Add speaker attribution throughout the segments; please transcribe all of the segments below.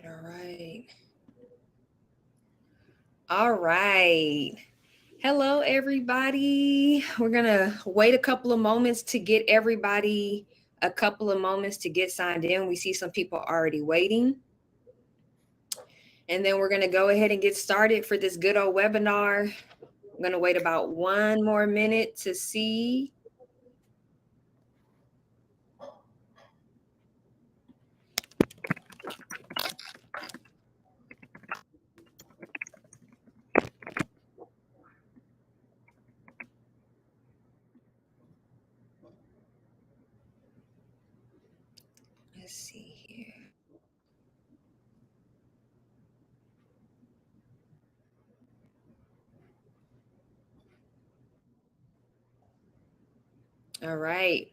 Speaker 1: All right. Hello, everybody. We're going to wait a couple of moments to get everybody a couple of moments to get signed in. We see some people already waiting. And then we're going to go ahead and get started for this good old webinar. I'm going to wait about one more minute to see. Let's see here. All right.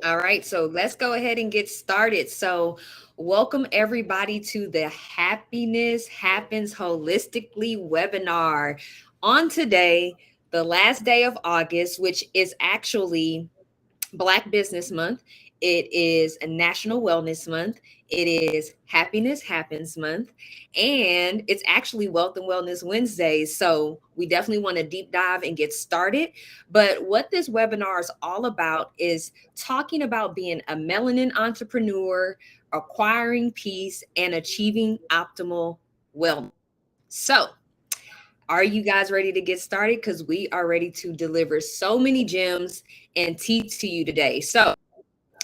Speaker 1: All right, so let's go ahead and get started. So, welcome everybody to the Happiness Happens Holistically webinar. On today, the last day of August, which is actually Black Business Month. It is a National Wellness Month. It is Happiness Happens Month. And it's actually Wealth and Wellness Wednesdays. So we definitely want to deep dive and get started. But what this webinar is all about is talking about being a melanin entrepreneur, acquiring peace, and achieving optimal wellness. So, are you guys ready to get started? Because we are ready to deliver so many gems and teach to you today. So,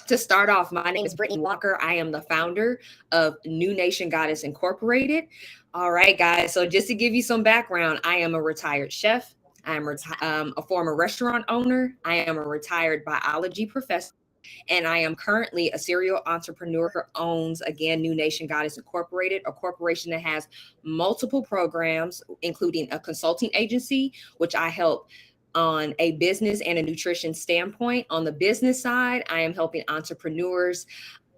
Speaker 1: to start off, my name is Brittany Walker. I am the founder of New Nation Goddess Incorporated. All right, guys. So, just to give you some background, I am a retired chef. I am a former restaurant owner. I am a retired biology professor. And I am currently a serial entrepreneur who owns, again, New Nation Goddess Incorporated, a corporation that has multiple programs, including a consulting agency, which I help on a business and a nutrition standpoint. On the business side, I am helping entrepreneurs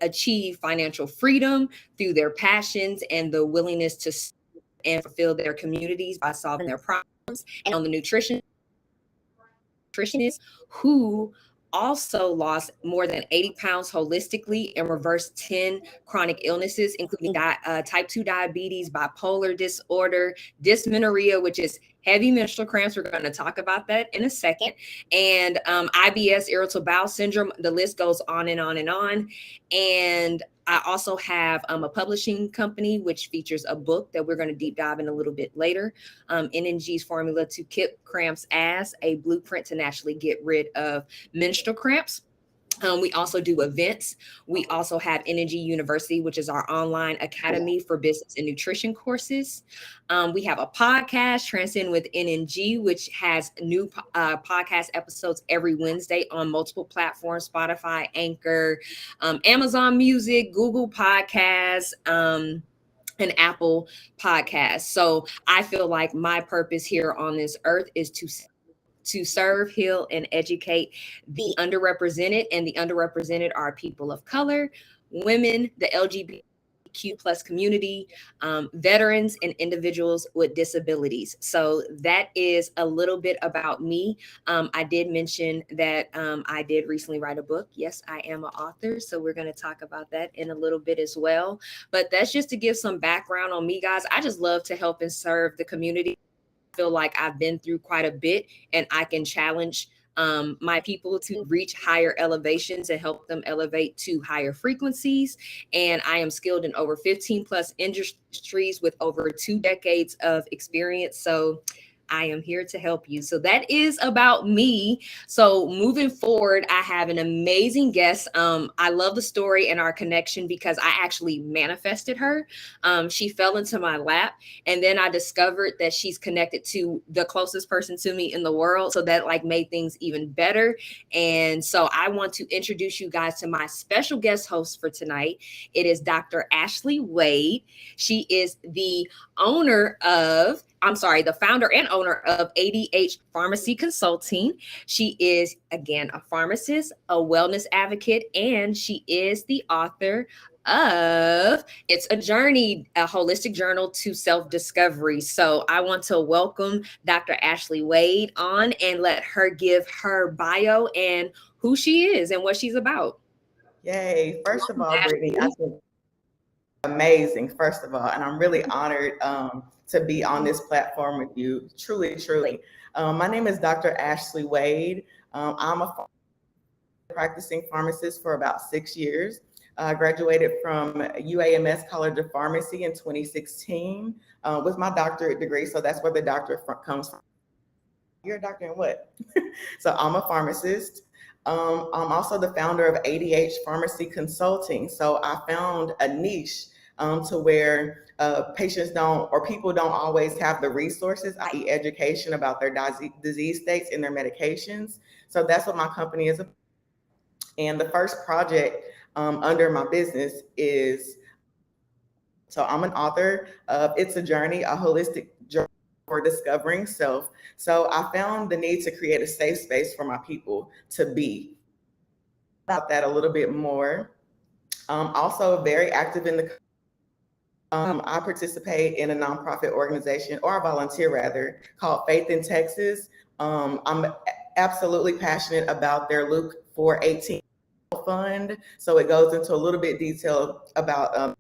Speaker 1: achieve financial freedom through their passions and the willingness to and fulfill their communities by solving their problems. And on the nutritionists who also lost more than 80 pounds holistically and reversed 10 chronic illnesses, including type 2 diabetes, bipolar disorder, dysmenorrhea, which is heavy menstrual cramps. We're going to talk about that in a second. And IBS, irritable bowel syndrome. The list goes on and on and on. And I also have a publishing company, which features a book that we're going to deep dive in a little bit later. NNG's Formula to Kick Cramps Ass, a blueprint to naturally get rid of menstrual cramps. We also do events. We also have Energy University, which is our online academy for business and nutrition courses. We have a podcast, Transcend with NNG, which has new podcast episodes every Wednesday on multiple platforms: Spotify, Anchor, Amazon Music, Google Podcasts, and Apple Podcasts. So I feel like my purpose here on this earth is to serve, heal, and educate the underrepresented. And the underrepresented are people of color, women, the LGBTQ plus community, veterans, and individuals with disabilities. So that is a little bit about me. I did mention that I did recently write a book. Yes, I am an author. So we're going to talk about that in a little bit as well. But that's just to give some background on me, guys. I just love to help and serve the community. Feel like I've been through quite a bit and I can challenge my people to reach higher elevations and help them elevate to higher frequencies. And I am skilled in over 15 plus industries with over 2 decades of experience. So I am here to help you. So that is about me. So moving forward, I have an amazing guest. I love the story and our connection because I actually manifested her. She fell into my lap, and then I discovered that she's connected to the closest person to me in the world. So that like made things even better. And so I want to introduce you guys to my special guest host for tonight. It is Dr. Ashley Wade. She is the founder and owner of ADH Pharmacy Consulting. She is, again, a pharmacist, a wellness advocate, and she is the author of It's a Journey, a holistic journal to self-discovery. So I want to welcome Dr. Ashley Wade on and let her give her bio and who she is and what she's about.
Speaker 2: Yay. First of all, Brittany, Amazing, first of all, and I'm really honored to be on this platform with you. Truly, truly. My name is Dr. Ashley Wade. I'm a practicing pharmacist for about 6 years. I graduated from UAMS College of Pharmacy in 2016 with my doctorate degree. So that's where the doctorate comes from. You're a doctor in what? So I'm a pharmacist. I'm also the founder of ADH Pharmacy Consulting. So I found a niche to where patients don't or people don't always have the resources, i.e., education about their disease states and their medications. So that's what my company is. And the first project under my business is so I'm an author of It's a Journey, a holistic journey for discovering self. So I found the need to create a safe space for my people to be. About that a little bit more. Also very active in the I participate in a nonprofit organization, or I volunteer rather, called Faith in Texas. I'm absolutely passionate about their Luke 418 fund. So it goes into a little bit detail about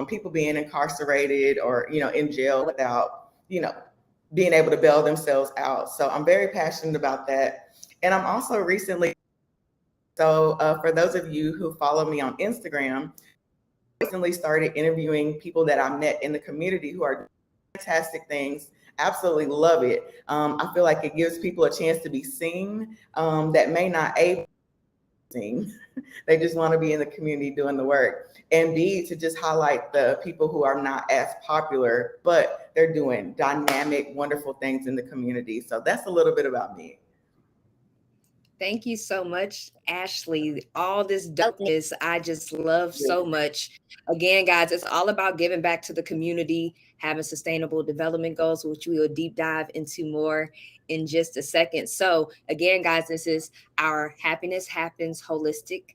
Speaker 2: people being incarcerated or in jail without being able to bail themselves out. So I'm very passionate about that, and I'm also recently. So for those of you who follow me on Instagram, recently started interviewing people that I met in the community who are doing fantastic things. Absolutely love it. I feel like it gives people a chance to be seen that may not able seen. They just want to be in the community doing the work. And B, to just highlight the people who are not as popular, but they're doing dynamic, wonderful things in the community. So that's a little bit about me.
Speaker 1: Thank you so much, Ashley. All this dopeness I just love so much. Again, guys, it's all about giving back to the community, having sustainable development goals, which we will deep dive into more in just a second. So, again, guys, this is our Happiness Happens Holistically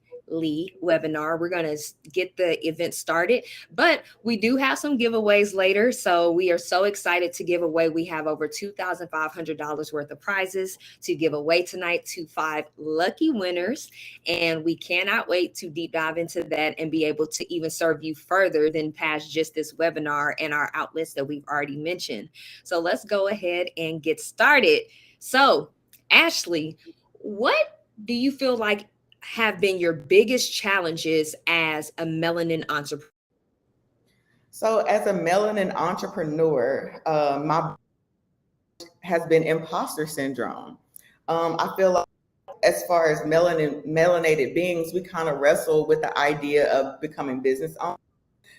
Speaker 1: webinar. We're going to get the event started, but we do have some giveaways later. So, we are so excited to give away. We have over $2,500 worth of prizes to give away tonight to 5 lucky winners. And we cannot wait to deep dive into that and be able to even serve you further than past just this webinar and our outlets that we've already mentioned. So let's go ahead and get started. So, Ashley, what do you feel like have been your biggest challenges as a melanin entrepreneur?
Speaker 2: So as a melanin entrepreneur, my has been imposter syndrome. I feel like as far as melanated beings, we kind of wrestle with the idea of becoming business owners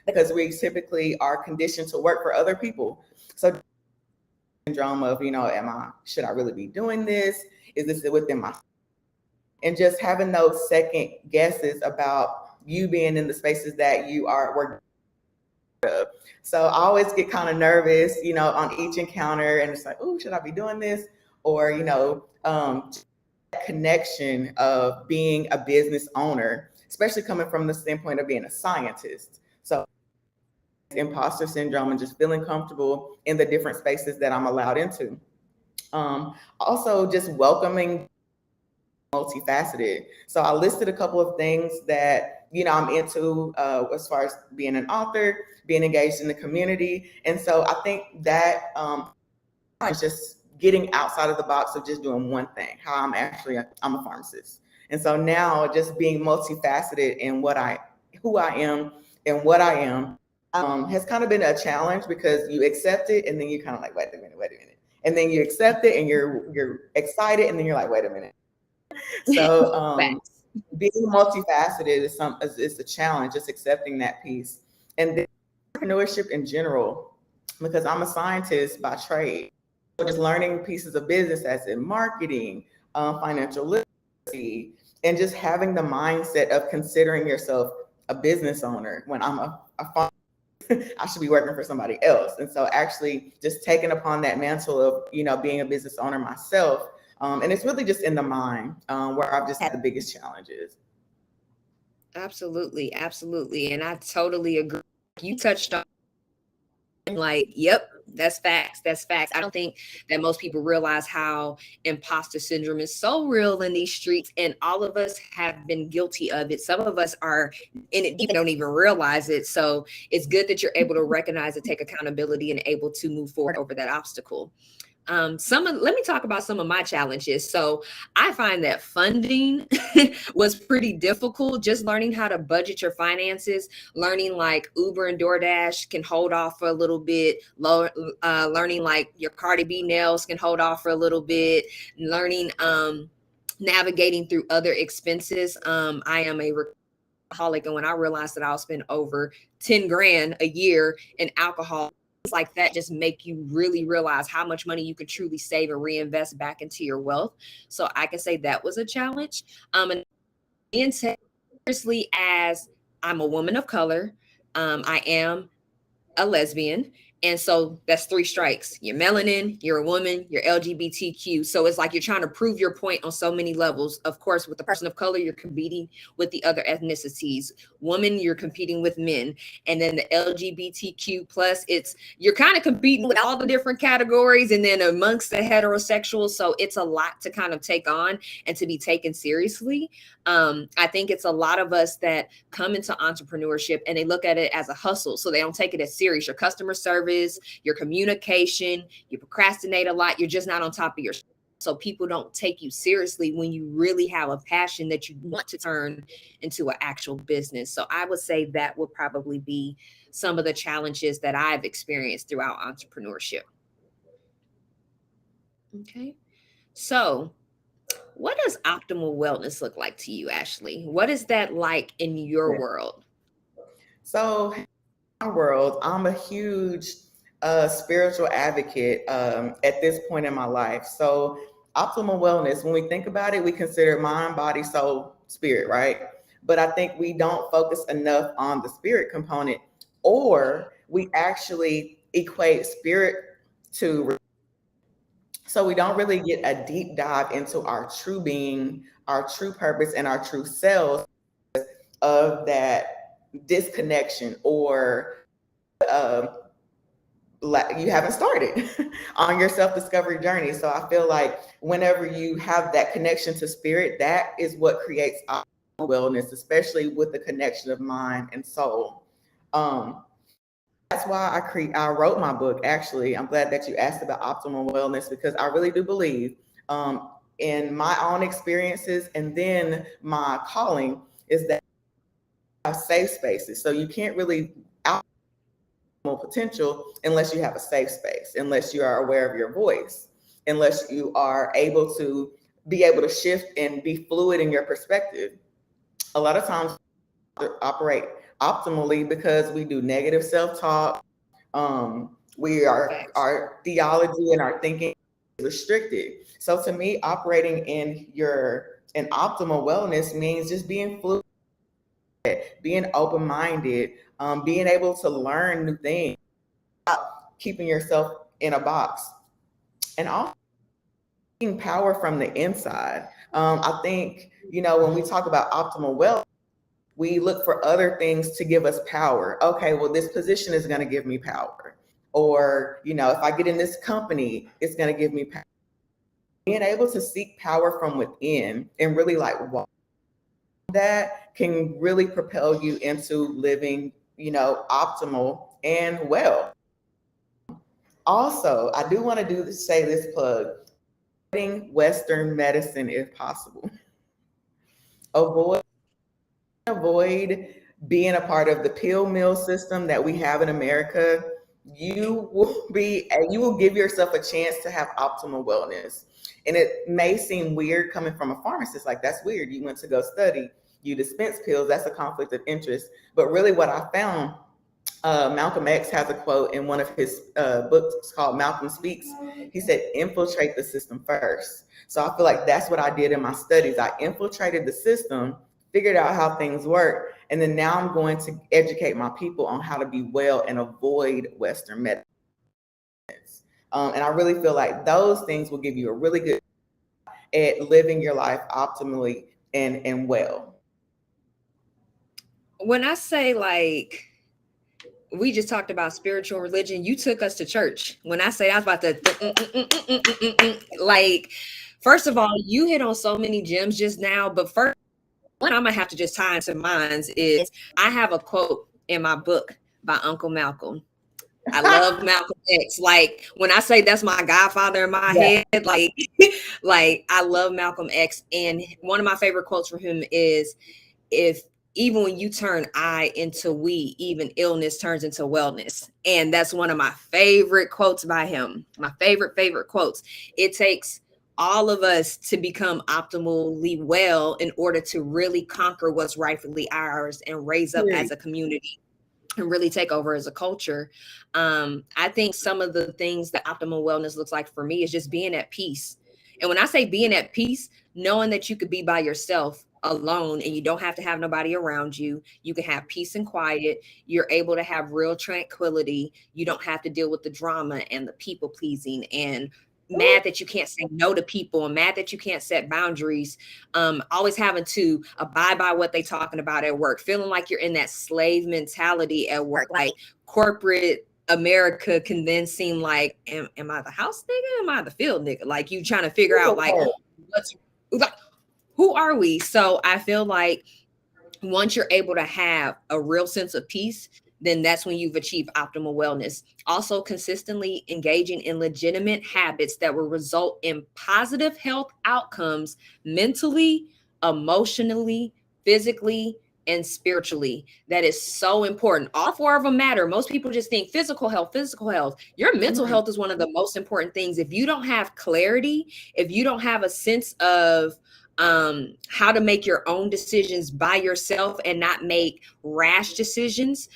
Speaker 2: because we typically are conditioned to work for other people. So syndrome of, should I really be doing this? Is this within my, and just having those second guesses about you being in the spaces that you are working. So I always get kind of nervous, on each encounter, and it's like, oh, should I be doing this? Or, connection of being a business owner, especially coming from the standpoint of being a scientist. So imposter syndrome and just feeling comfortable in the different spaces that I'm allowed into. Also just welcoming multifaceted. So I listed a couple of things that, I'm into as far as being an author, being engaged in the community. And so I think that is just getting outside of the box of just doing one thing, how I'm a pharmacist. And so now just being multifaceted in who I am and what I am has kind of been a challenge because you accept it and then you kind of like, wait a minute. And then you accept it and you're excited and then you're like, wait a minute. So being multifaceted is a challenge, just accepting that piece. And then entrepreneurship in general, because I'm a scientist by trade. So just learning pieces of business as in marketing, financial literacy, and just having the mindset of considering yourself a business owner when I'm a I should be working for somebody else. And so actually just taking upon that mantle of, being a business owner myself. And it's really just in the mind where I've just had the biggest challenges.
Speaker 1: Absolutely, absolutely. And I totally agree. You touched on like, yep, That's facts. That's facts. I don't think that most people realize how imposter syndrome is so real in these streets, and all of us have been guilty of it. Some of us are in it, even don't even realize it. So it's good that you're able to recognize and take accountability and able to move forward over that obstacle. Let me talk about some of my challenges. So I find that funding was pretty difficult. Just learning how to budget your finances, learning like Uber and DoorDash can hold off for a little bit, learning like your Cardi B nails can hold off for a little bit, learning navigating through other expenses. I am a alcoholic, and when I realized that I'll spend over 10 grand a year in alcohol, like that just make you really realize how much money you can truly save and reinvest back into your wealth. So I can say that was a challenge. And being seriously, as I'm a woman of color, I am a lesbian. And so that's three strikes. You're melanin, you're a woman, you're LGBTQ. So it's like you're trying to prove your point on so many levels. Of course, with the person of color, you're competing with the other ethnicities. Woman, you're competing with men. And then the LGBTQ plus, it's you're kind of competing with all the different categories and then amongst the heterosexuals. So it's a lot to kind of take on and to be taken seriously. I think it's a lot of us that come into entrepreneurship and they look at it as a hustle. So they don't take it as serious. Your customer service, your communication, you procrastinate a lot. You're just not on top of your. So people don't take you seriously when you really have a passion that you want to turn into an actual business. So I would say that would probably be some of the challenges that I've experienced throughout entrepreneurship. Okay. So what does optimal wellness look like to you, Ashley? What is that like in your world?
Speaker 2: So, in my world, I'm a huge spiritual advocate at this point in my life. So, optimal wellness, when we think about it, we consider mind, body, soul, spirit, right? But I think we don't focus enough on the spirit component, or we actually equate spirit to. So we don't really get a deep dive into our true being, our true purpose, and our true selves of that disconnection, or um, you haven't started on your self-discovery journey. So I feel like whenever you have that connection to spirit, that is what creates wellness, especially with the connection of mind and soul. Um, that's why I wrote my book. Actually, I'm glad that you asked about optimal wellness, because I really do believe in my own experiences, and then my calling is that I have safe spaces. So you can't really out potential unless you have a safe space, unless you are aware of your voice, unless you are able to be able to shift and be fluid in your perspective. A lot of times operate optimally because we do negative self-talk. We are
Speaker 1: Facts.
Speaker 2: our theology and our thinking is restricted. So to me, operating in optimal wellness means just being fluid, being open-minded, being able to learn new things, keeping yourself in a box, and also getting power from the inside. I think, when we talk about optimal wellness, we look for other things to give us power. Okay, well, this position is going to give me power. Or, if I get in this company, it's going to give me power. Being able to seek power from within and really like walk that can really propel you into living, optimal and well. Also, I do want to say this plug: avoiding Western medicine if possible. Avoid avoid being a part of the pill mill system that we have in America. You will give yourself a chance to have optimal wellness. And it may seem weird coming from a pharmacist, like that's weird. You went to go study, you dispense pills, that's a conflict of interest. But really what I found, Malcolm X has a quote in one of his books called Malcolm Speaks. He said, infiltrate the system first. So I feel like that's what I did in my studies. I infiltrated the system, figured out how things work, and then now I'm going to educate my people on how to be well and avoid Western medicine. And I really feel like those things will give you a really good at living your life optimally and well.
Speaker 1: When I say like we just talked about spiritual religion. You took us to church. When I say I was about to like, first of all, you hit on so many gems just now. But first, one I'm gonna have to just tie into mines is I have a quote in my book by Uncle Malcolm. I love Malcolm X. Like when I say that's my godfather in my
Speaker 2: Yeah.
Speaker 1: head, like like I love Malcolm X. And one of my favorite quotes from him is, if even when you turn I into we, even illness turns into wellness. And that's one of my favorite quotes by him. My favorite quotes. It takes all of us to become optimally well in order to really conquer what's rightfully ours and raise up as
Speaker 2: Period.
Speaker 1: a community and really take over as a culture. I think some of the things that optimal wellness looks like for me is just being at peace. And when I say being at peace, knowing that you could be by yourself alone and you don't have to have nobody around you. You can have peace and quiet. You're able to have real tranquility. You don't have to deal with the drama and the people pleasing and
Speaker 2: Ooh,
Speaker 1: mad that you can't say no to people and mad that you can't set boundaries, always having to abide by what they talking about at work, feeling like you're in that slave mentality at work. Like corporate America can then seem like, am I the house nigga? Am I the field nigga? Like you trying to figure out like
Speaker 2: okay.
Speaker 1: what's like, who are we? So I feel like once you're able to have a real sense of peace, then that's when you've achieved optimal wellness. Also, consistently engaging in legitimate habits that will result in positive health outcomes mentally, emotionally, physically, and spiritually. That is so important. All four of them matter. Most people just think physical health, physical health. Your mental
Speaker 2: Mm,
Speaker 1: health is one of the most important things. If you don't have clarity, if you don't have a sense of how to make your own decisions by yourself and not make rash decisions,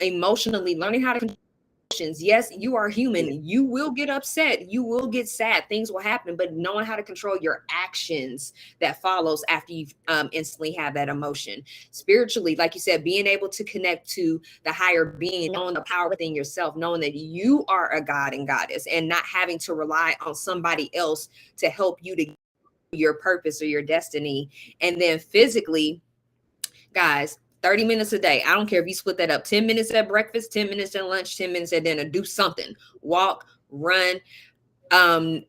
Speaker 1: emotionally learning how to control emotions. Yes, you are
Speaker 2: yeah.
Speaker 1: human. You will get upset. You will get sad. Things will happen, but knowing how to control your actions that follows after you instantly have that emotion. Spiritually, like you said, being able to connect to the higher being, knowing the power within yourself, knowing that you are a god and goddess, and not having to rely on somebody else to help you to your purpose or your destiny. And then physically, guys, 30 minutes a day. I don't care if you split that up, 10 minutes at breakfast, 10 minutes at lunch, 10 minutes at dinner. Do something. Walk, run.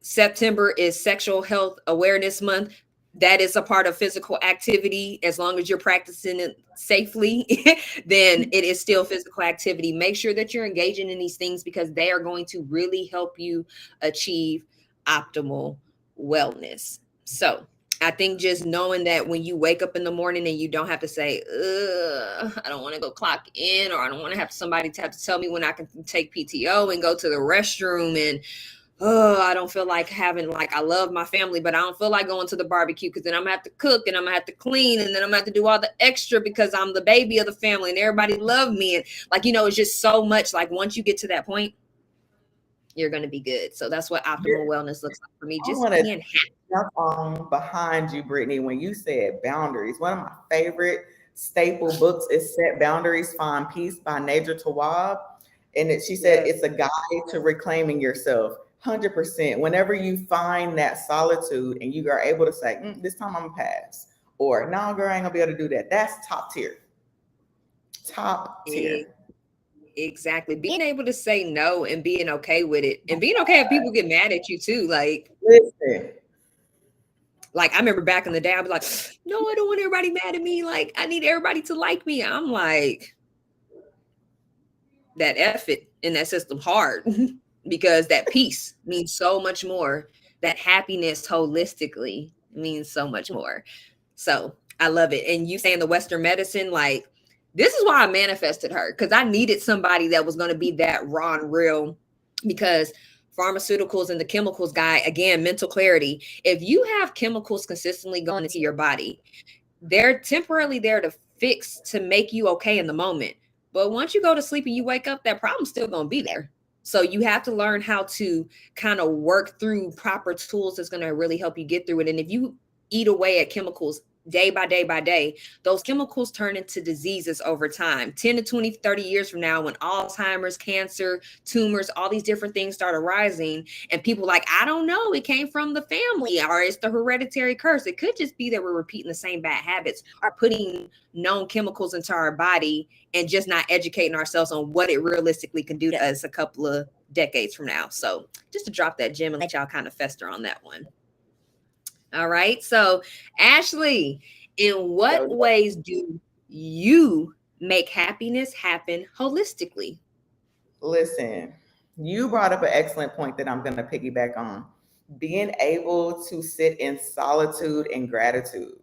Speaker 1: September is Sexual Health Awareness Month. That is a part of physical activity. As long as you're practicing it safely, then it is still physical activity. Make sure that you're engaging in these things because they are going to really help you achieve optimal wellness. So I think just knowing that when you wake up in the morning and you don't have to say, I don't want to go clock in, or I don't want to have somebody to have to tell me when I can take PTO and go to the restroom, and oh, I don't feel like having, like, I love my family, but I don't feel like going to the barbecue because then I'm gonna have to cook and I'm gonna have to clean and then I'm gonna have to do all the extra because I'm the baby of the family and everybody love me. And like, it's just so much. Like once you get to that point, you're gonna be good. So that's what optimal
Speaker 2: You're-
Speaker 1: wellness looks like for me.
Speaker 2: I
Speaker 1: Just
Speaker 2: want to
Speaker 1: being happy.
Speaker 2: jump on behind you, Brittany, when you said boundaries. One of my favorite staple books is Set Boundaries, Find Peace by Nature Tawwab. And she said
Speaker 1: Yes.
Speaker 2: it's a guide to reclaiming yourself. 100%. Whenever you find that solitude and you are able to say, this time I'm going to pass, or no, girl, I ain't going to be able to do that. That's top tier. Top tier.
Speaker 1: Exactly. Being able to say no and being okay with it, and being okay if people get mad at you too.
Speaker 2: Listen,
Speaker 1: Like I remember back in the day, I'd be like, no, I don't want everybody mad at me. Like I need everybody to like me. I'm like, that effort in that system hard because that peace means so much more. That happiness holistically means so much more. So I love it. And you saying the Western medicine, like this is why I manifested her, because I needed somebody that was going to be that raw and real. Because pharmaceuticals and the chemicals guy, again, mental clarity. If you have chemicals consistently going into your body, they're temporarily there to fix, to make you okay in the moment. But once you go to sleep and you wake up, that problem's still going to be there. So you have to learn how to kind of work through proper tools that's going to really help you get through it. And if you eat away at chemicals day by day by day, those chemicals turn into diseases over time. 10 to 20, 30 years from now, when Alzheimer's, cancer, tumors, all these different things start arising, and people like, I don't know, it came from the family or it's the hereditary curse. It could just be that we're repeating the same bad habits or putting known chemicals into our body and just not educating ourselves on what it realistically can do to us a couple of decades from now. So just to drop that gem and let y'all kind of fester on that one. All right. So, Ashley, in what ways do you make happiness happen holistically?
Speaker 2: Listen, you brought up an excellent point that I'm going to piggyback on. Being able to sit in solitude and gratitude.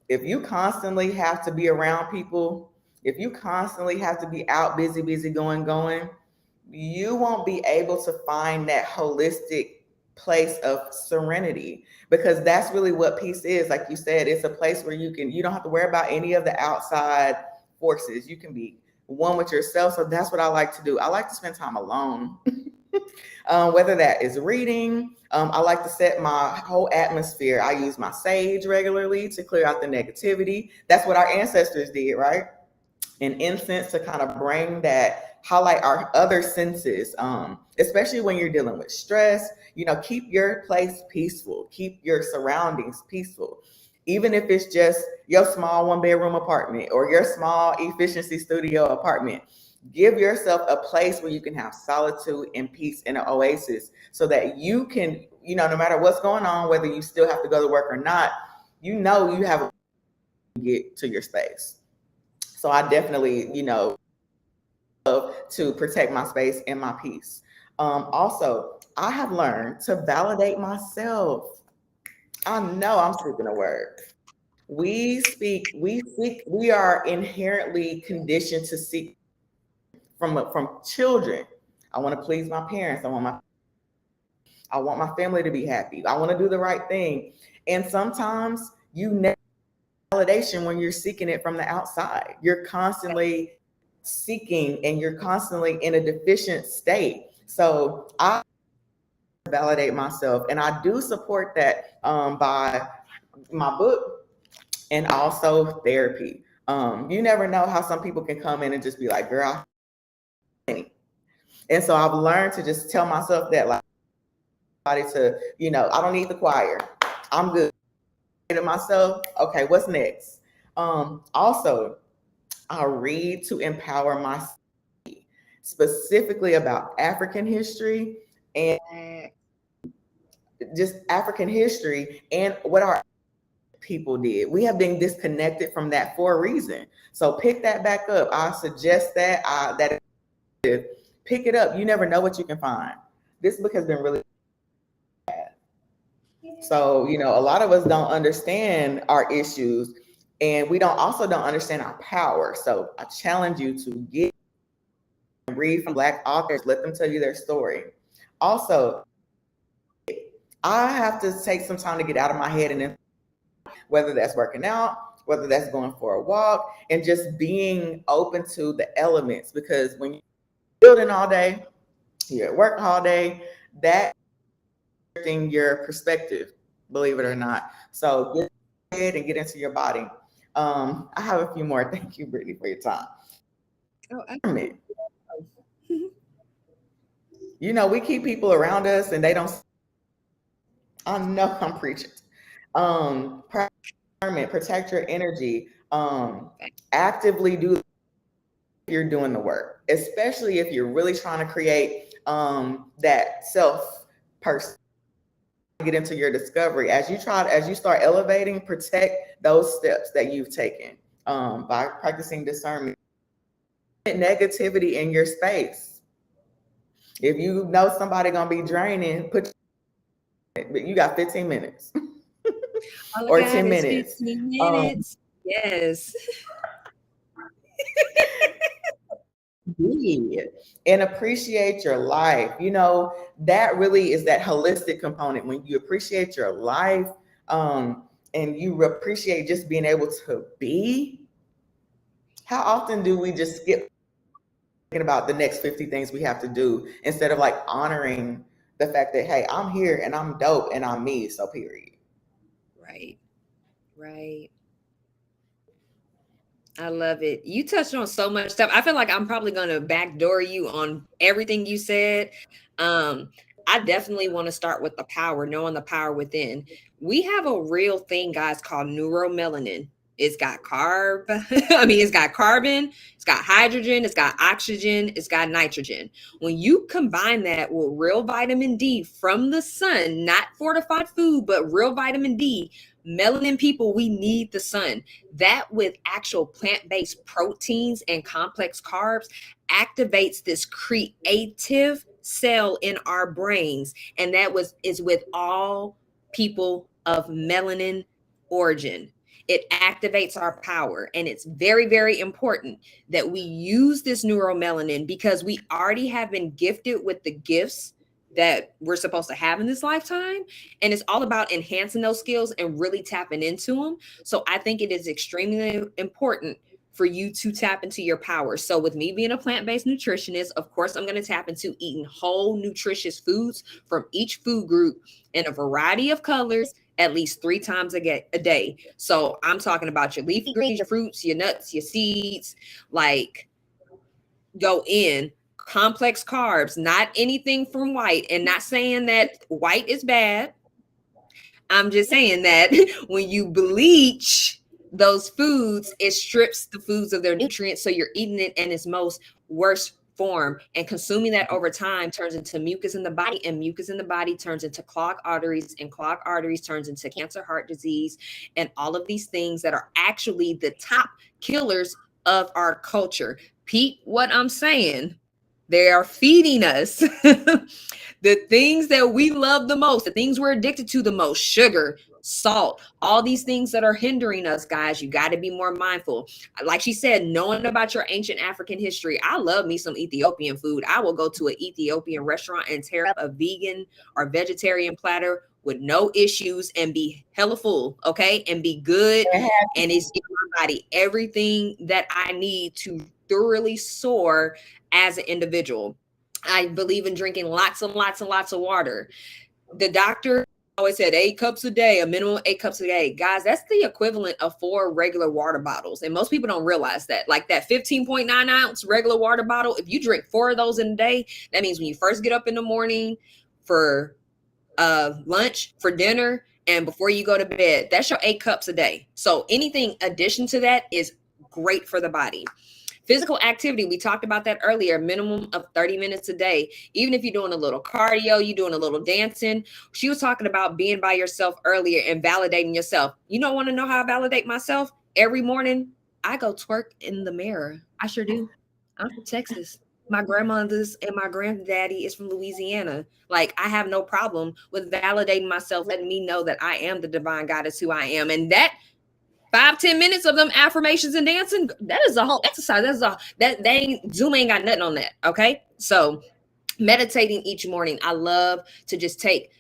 Speaker 2: If you constantly have to be around people, if you constantly have to be out busy, busy, going, you won't be able to find that holistic place of serenity, because that's really what peace is. Like you said, it's a place where you don't have to worry about any of the outside forces. You can be one with yourself. So that's what I like to do. I like to spend time alone. Whether that is reading, I like to set my whole atmosphere. I use my sage regularly to clear out the negativity. That's what our ancestors did, right? And incense to kind of bring that, highlight our other senses, especially when you're dealing with stress. Keep your place peaceful, keep your surroundings peaceful. Even if it's just your small 1-bedroom apartment or your small efficiency studio apartment, give yourself a place where you can have solitude and peace and an oasis, so that you can, no matter what's going on, whether you still have to go to work or not, you have to get to your space. So I definitely, love to protect my space and my peace. Also, I have learned to validate myself. I know I'm speaking a word. We are inherently conditioned to seek from children. I want to please my parents. I want my family to be happy. I want to do the right thing. And sometimes you never validation when you're seeking it from the outside. You're constantly seeking and you're constantly in a deficient state. So I validate myself, and I do support that by my book and also therapy. You never know how some people can come in and just be like, girl, and so I've learned to just tell myself that, like, to, I don't need the choir. I'm good to myself. Okay, what's next? Also, I read to empower myself, specifically about African history and just African history and what our people did. We have been disconnected from that for a reason. So pick that back up. I suggest that pick it up. You never know what you can find. This book has been really bad. So, a lot of us don't understand our issues, and we don't understand our power. So I challenge you to get and read from Black authors. Let them tell you their story. Also, I have to take some time to get out of my head, and then whether that's working out, whether that's going for a walk, and just being open to the elements. Because when you're building all day, you're at work all day, that shifting your perspective, believe it or not. So get ahead and get into your body. I have a few more. Thank you, Brittany, for your time. We keep people around us and they don't. I know I'm preaching. Protect your energy. Actively do if you're doing the work, especially if you're really trying to create that self person. Get into your discovery as you start elevating. Protect those steps that you've taken by practicing discernment. Negativity in your space. If you know somebody gonna be draining, but you got 15 minutes or 10 minutes.
Speaker 1: 15 minutes. Yes.
Speaker 2: And appreciate your life. That really is that holistic component. When you appreciate your life, and you appreciate just being able to be. How often do we just skip thinking about the next 50 things we have to do instead of like honoring the fact that, hey, I'm here and I'm dope and I'm me, so period.
Speaker 1: Right. I love it. You touched on so much stuff. I feel like I'm probably going to backdoor you on everything you said. Um, I definitely want to start with the power, knowing the power within. We have a real thing, guys, called neuromelanin. It's got it's got carbon, it's got hydrogen, it's got oxygen, it's got nitrogen. When you combine that with real vitamin D from the sun, not fortified food, but real vitamin D, melanin people, we need the sun. That with actual plant-based proteins and complex carbs activates this creative cell in our brains, and that was is with all people of melanin origin. It activates our power, and it's very, very important that we use this neuromelanin because we already have been gifted with the gifts that we're supposed to have in this lifetime, and it's all about enhancing those skills and really tapping into them. So I think it is extremely important for you to tap into your power. So with me being a plant-based nutritionist, of course, I'm going to tap into eating whole nutritious foods from each food group in a variety of colors at least 3 times a day. So I'm talking about your leafy greens, your fruits, your nuts, your seeds, like go in complex carbs, not anything from white, and not saying that white is bad. I'm just saying that when you bleach those foods, it strips the foods of their nutrients. So you're eating it in its most worst form, and consuming that over time turns into mucus in the body, and mucus in the body turns into clogged arteries, and clogged arteries turns into cancer, heart disease, and all of these things that are actually the top killers of our culture. Pete, what I'm saying, they are feeding us the things that we love the most, the things we're addicted to the most: sugar, salt, all these things that are hindering us, guys. You got to be more mindful. Like she said, knowing about your ancient African history. I love me some Ethiopian food. I will go to an Ethiopian restaurant and tear up a vegan or vegetarian platter with no issues and be hella full, okay? And be good. And it's giving my body everything that I need to thoroughly soar as an individual. I believe in drinking lots and lots and lots of water. The doctor always said 8 cups a day, a minimum 8 cups a day. Guys, that's the equivalent of 4 regular water bottles. And most people don't realize that. Like that 15.9 ounce regular water bottle, if you drink 4 of those in a day, that means when you first get up in the morning, for lunch, for dinner, and before you go to bed, that's your 8 cups a day. So anything addition to that is great for the body. Physical activity, we talked about that earlier, minimum of 30 minutes a day. Even if you're doing a little cardio, you're doing a little dancing. She was talking about being by yourself earlier and validating yourself. You don't want to know how I validate myself? Every morning, I go twerk in the mirror. I sure do. I'm from Texas. My grandmother's and my granddaddy is from Louisiana. Like, I have no problem with validating myself, letting me know that I am the divine goddess who I am. And that 5-10 minutes of them affirmations and dancing, that is a whole exercise. That they ain't, Zoom ain't got nothing on that. Okay. So meditating each morning, I love to just take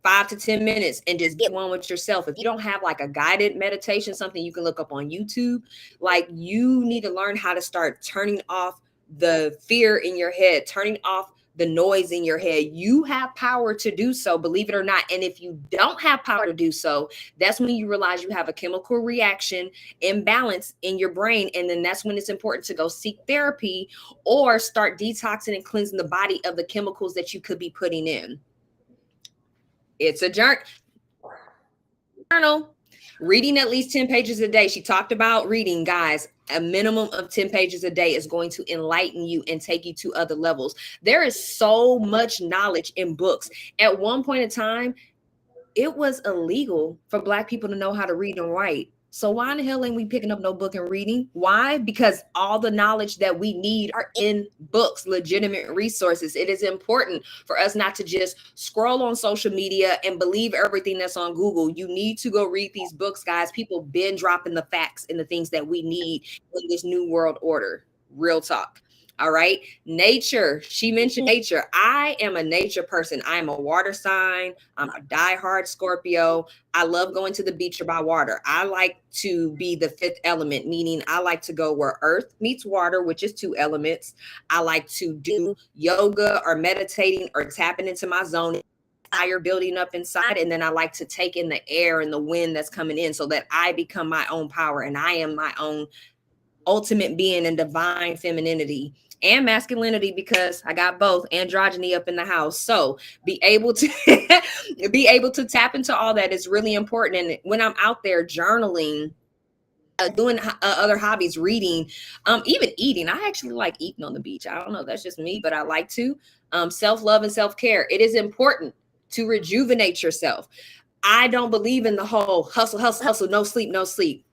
Speaker 1: 5 to 10 minutes and just get one with yourself. If you don't have like a guided meditation, something you can look up on YouTube, like you need to learn how to start turning off the fear in your head, turning off the noise in your head. You have power to do so, believe it or not. And if you don't have power to do so, that's when you realize you have a chemical reaction imbalance in your brain. And then that's when it's important to go seek therapy or start detoxing and cleansing the body of the chemicals that you could be putting in. It's a journal. Reading at least 10 pages a day. She talked about reading, guys. A minimum of 10 pages a day is going to enlighten you and take you to other levels. There is so much knowledge in books. At one point in time, it was illegal for Black people to know how to read and write. So why in the hell ain't we picking up no book and reading? Why? Because all the knowledge that we need are in books, legitimate resources. It is important for us not to just scroll on social media and believe everything that's on Google. You need to go read these books, guys. People been dropping the facts and the things that we need in this new world order. Real talk. All right. Nature. She mentioned nature. I am a nature person. I am a water sign. I'm a diehard Scorpio. I love going to the beach or by water. I like to be the fifth element, meaning I like to go where earth meets water, which is 2 elements. I like to do yoga or meditating or tapping into my zone, fire building up inside. And then I like to take in the air and the wind that's coming in so that I become my own power and I am my own ultimate being and divine femininity and masculinity, because I got both androgyny up in the house. So be able to be able to tap into all that is really important. And when I'm out there journaling, doing other hobbies, reading, even eating. I actually like eating on the beach. I don't know, that's just me, but I like to. Self-love and self-care. It is important to rejuvenate yourself. I don't believe in the whole hustle, hustle, hustle, no sleep, no sleep.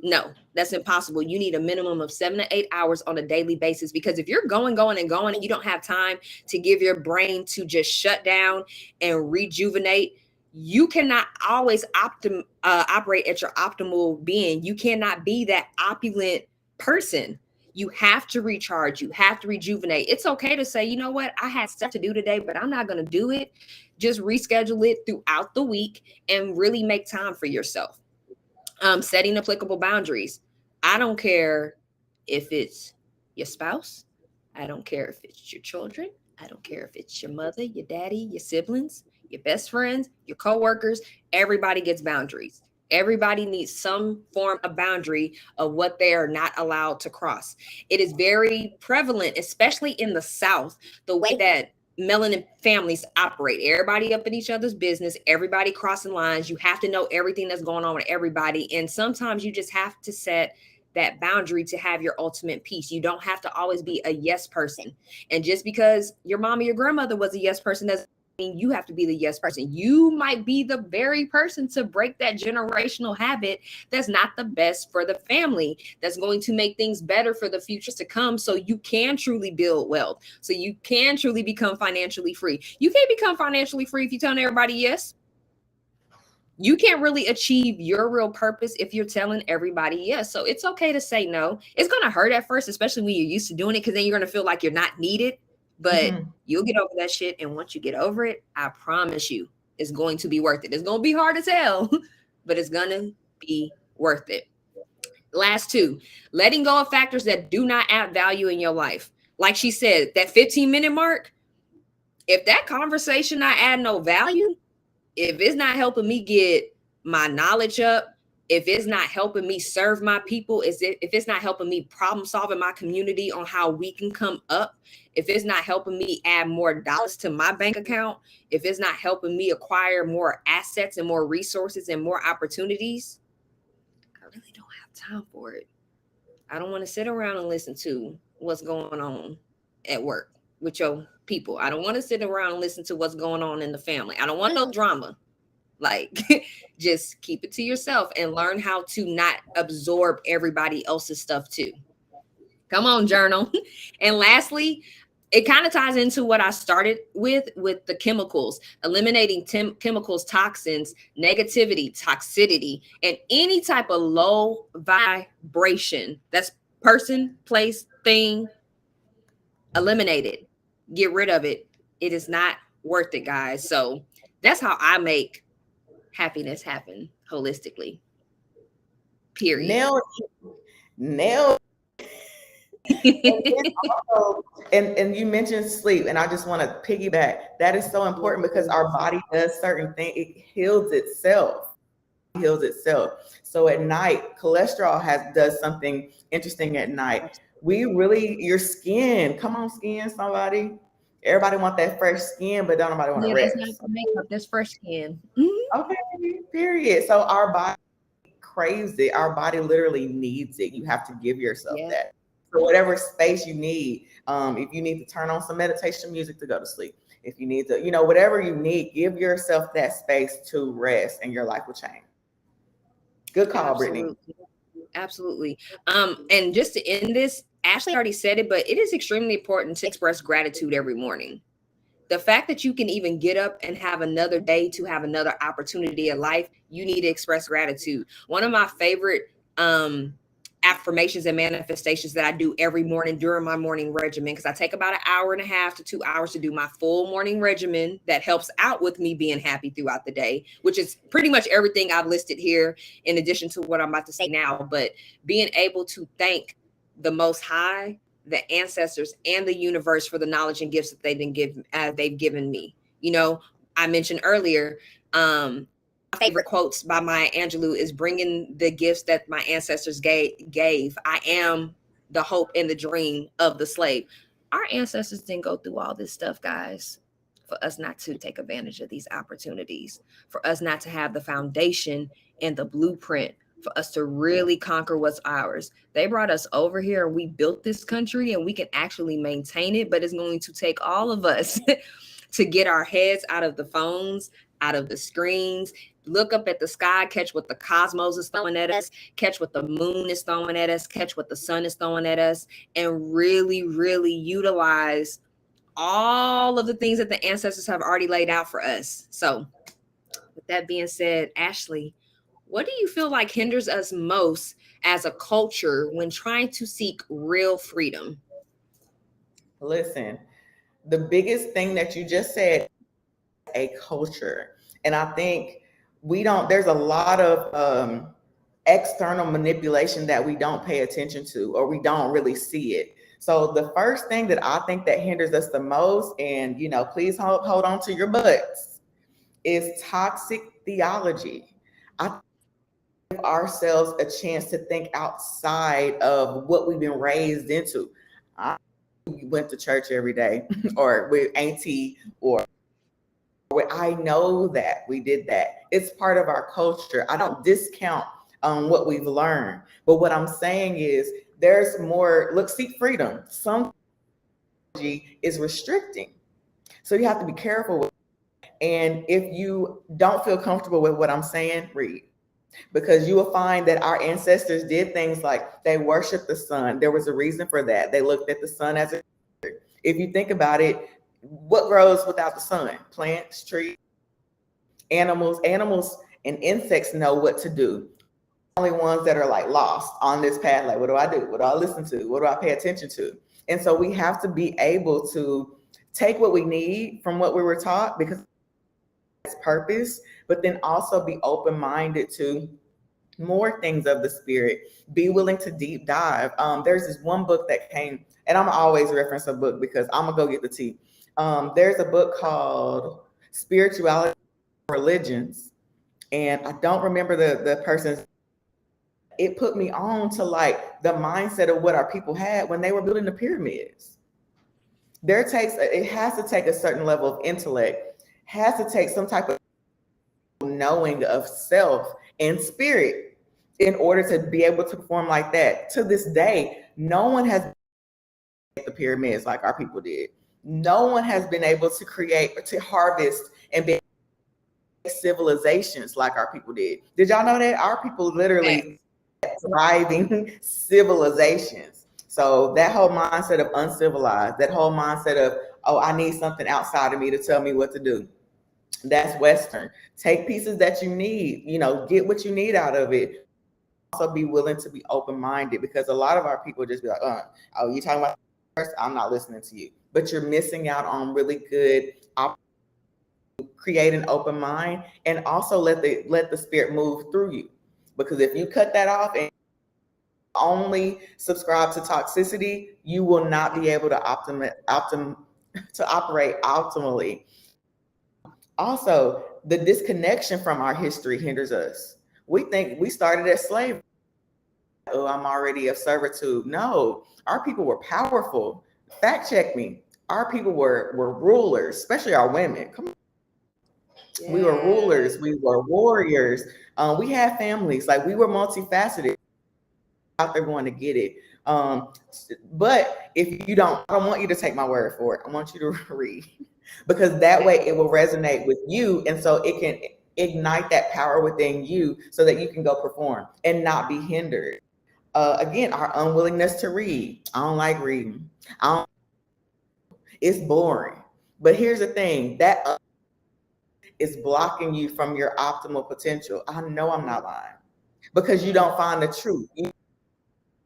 Speaker 1: No, that's impossible. You need a minimum of 7 to 8 hours on a daily basis, because if you're going and you don't have time to give your brain to just shut down and rejuvenate, you cannot always operate at your optimal being. You cannot be that opulent person. You have to recharge. You have to rejuvenate. It's okay to say, you know what? I had stuff to do today, but I'm not going to do it. Just reschedule it throughout the week and really make time for yourself. Setting applicable boundaries. I don't care if it's your spouse. I don't care if it's your children. I don't care if it's your mother, your daddy, your siblings, your best friends, your coworkers. Everybody gets boundaries. Everybody needs some form of boundary of what they are not allowed to cross. It is very prevalent, especially in the South, the way that melanin families operate. Everybody up in each other's business, everybody crossing lines. You have to know everything that's going on with everybody. And sometimes you just have to set that boundary to have your ultimate peace. You don't have to always be a yes person. And just because your mom or your grandmother was a yes person doesn't mean you have to be the yes person. You might be the very person to break that generational habit that's not the best for the family, that's going to make things better for the futures to come, so you can truly build wealth, so you can truly become financially free. You can't become financially free if you tell everybody yes. You can't really achieve your real purpose if you're telling everybody yes. So it's okay to say no. It's going to hurt at first, especially when you're used to doing it, because then you're going to feel like you're not needed. But you'll get over that shit. And once you get over it, I promise you, it's going to be worth it. It's going to be hard as hell, but it's going to be worth it. Last two, letting go of factors that do not add value in your life. Like she said, that 15-minute mark, if that conversation not add no value, if it's not helping me get my knowledge up, if it's not helping me serve my people, if it's not helping me problem solve in my community on how we can come up, if it's not helping me add more dollars to my bank account, if it's not helping me acquire more assets and more resources and more opportunities, I really don't have time for it. I don't want to sit around and listen to what's going on at work with your people. I don't want to sit around and listen to what's going on in the family. I don't want no drama. Like, just keep it to yourself and learn how to not absorb everybody else's stuff too. Come on, journal. And lastly, it kind of ties into what I started with the chemicals, eliminating chemicals, toxins, negativity, toxicity, and any type of low vibration. That's person, place, thing. Eliminate it. Get rid of it. It is not worth it, guys. So that's how I make happiness happen holistically. Period.
Speaker 2: Nailed. And, also, and you mentioned sleep, and I just want to piggyback. That is so important because our body does certain things. It heals itself. So at night, cholesterol does something interesting at night. Your skin, come on, skin, somebody. Everybody want that fresh skin, but don't nobody want to rest.
Speaker 1: That's not makeup. That's fresh skin.
Speaker 2: Okay, period. So our body craves it. Our body literally needs it. You have to give yourself that. So whatever space you need, if you need to turn on some meditation music to go to sleep, if you need to, whatever you need, give yourself that space to rest, and your life will change. Good call, Brittany.
Speaker 1: Absolutely. And just to end this, Ashley already said it, but it is extremely important to express gratitude every morning. The fact that you can even get up and have another day to have another opportunity in life, you need to express gratitude. One of my favorite affirmations and manifestations that I do every morning during my morning regimen, because I take about an hour and a half to 2 hours to do my full morning regimen that helps out with me being happy throughout the day, which is pretty much everything I've listed here in addition to what I'm about to say now. But being able to thank the Most High, the ancestors, and the universe for the knowledge and gifts that they've given me. I mentioned earlier, my favorite quotes by Maya Angelou is bringing the gifts that my ancestors gave. I am the hope and the dream of the slave. Our ancestors didn't go through all this stuff, guys, for us not to take advantage of these opportunities, for us not to have the foundation and the blueprint for us to really conquer what's ours. They brought us over here and we built this country and we can actually maintain it, but it's going to take all of us to get our heads out of the phones, out of the screens, look up at the sky, catch what the cosmos is throwing at us, catch what the moon is throwing at us, catch what the sun is throwing at us, and really, really utilize all of the things that the ancestors have already laid out for us. So, with that being said, Ashley, what do you feel like hinders us most as a culture when trying to seek real freedom?
Speaker 2: Listen, the biggest thing that you just said, a culture. And I think there's a lot of external manipulation that we don't pay attention to, or we don't really see it. So the first thing that I think that hinders us the most, and please hold on to your butts, is toxic theology. I give ourselves a chance to think outside of what we've been raised into. We went to church every day, or with auntie, or I know that we did that. It's part of our culture. I don't discount what we've learned, but what I'm saying is there's more. Look, seek freedom. Some technology is restricting, so you have to be careful with it. And if you don't feel comfortable with what I'm saying, read, because you will find that our ancestors did things like they worshiped the sun. There was a reason for that. They looked at the sun as a, if you think about it, what grows without the sun? Plants, trees, animals. Animals and insects know what to do. Only ones that are like lost on this path, like, what do I do? What do I listen to? What do I pay attention to? And so we have to be able to take what we need from what we were taught, because it's purpose, but then also be open-minded to more things of the spirit. Be willing to deep dive. There's this one book that came, and I'm always reference a book because I'm gonna go get the tea. There's a book called Spirituality and Religions, and I don't remember the person's. It put me on to like the mindset of what our people had when they were building the pyramids. It has to take a certain level of intellect, has to take some type of knowing of self and spirit in order to be able to perform like that. To this day, no one has the pyramids like our people did. No one has been able to create, to harvest and be civilizations like our people did. Did y'all know that our people literally thriving civilizations? So that whole mindset of uncivilized, that whole mindset of, oh, I need something outside of me to tell me what to do, that's Western. Take pieces that you need, get what you need out of it. Also be willing to be open-minded, because a lot of our people just be like, oh, you talking about first? I'm not listening to you. But you're missing out on really good create an open mind, and also let the spirit move through you. Because if you cut that off and only subscribe to toxicity, you will not be able to operate optimally. Also, the disconnection from our history hinders us. We think we started as slavery. Oh, I'm already of servitude. No, our people were powerful. Fact check me. Our people were rulers, especially our women. Come on. Yes. We were rulers. We were warriors. We had families. Like, we were multifaceted. Out there going to get it. But if you don't, I don't want you to take my word for it. I want you to read, because that way it will resonate with you, and so it can ignite that power within you, so that you can go perform and not be hindered. Again, our unwillingness to read. I don't like reading. It's boring. But here's the thing, that is blocking you from your optimal potential. I know I'm not lying, because you don't find the truth. You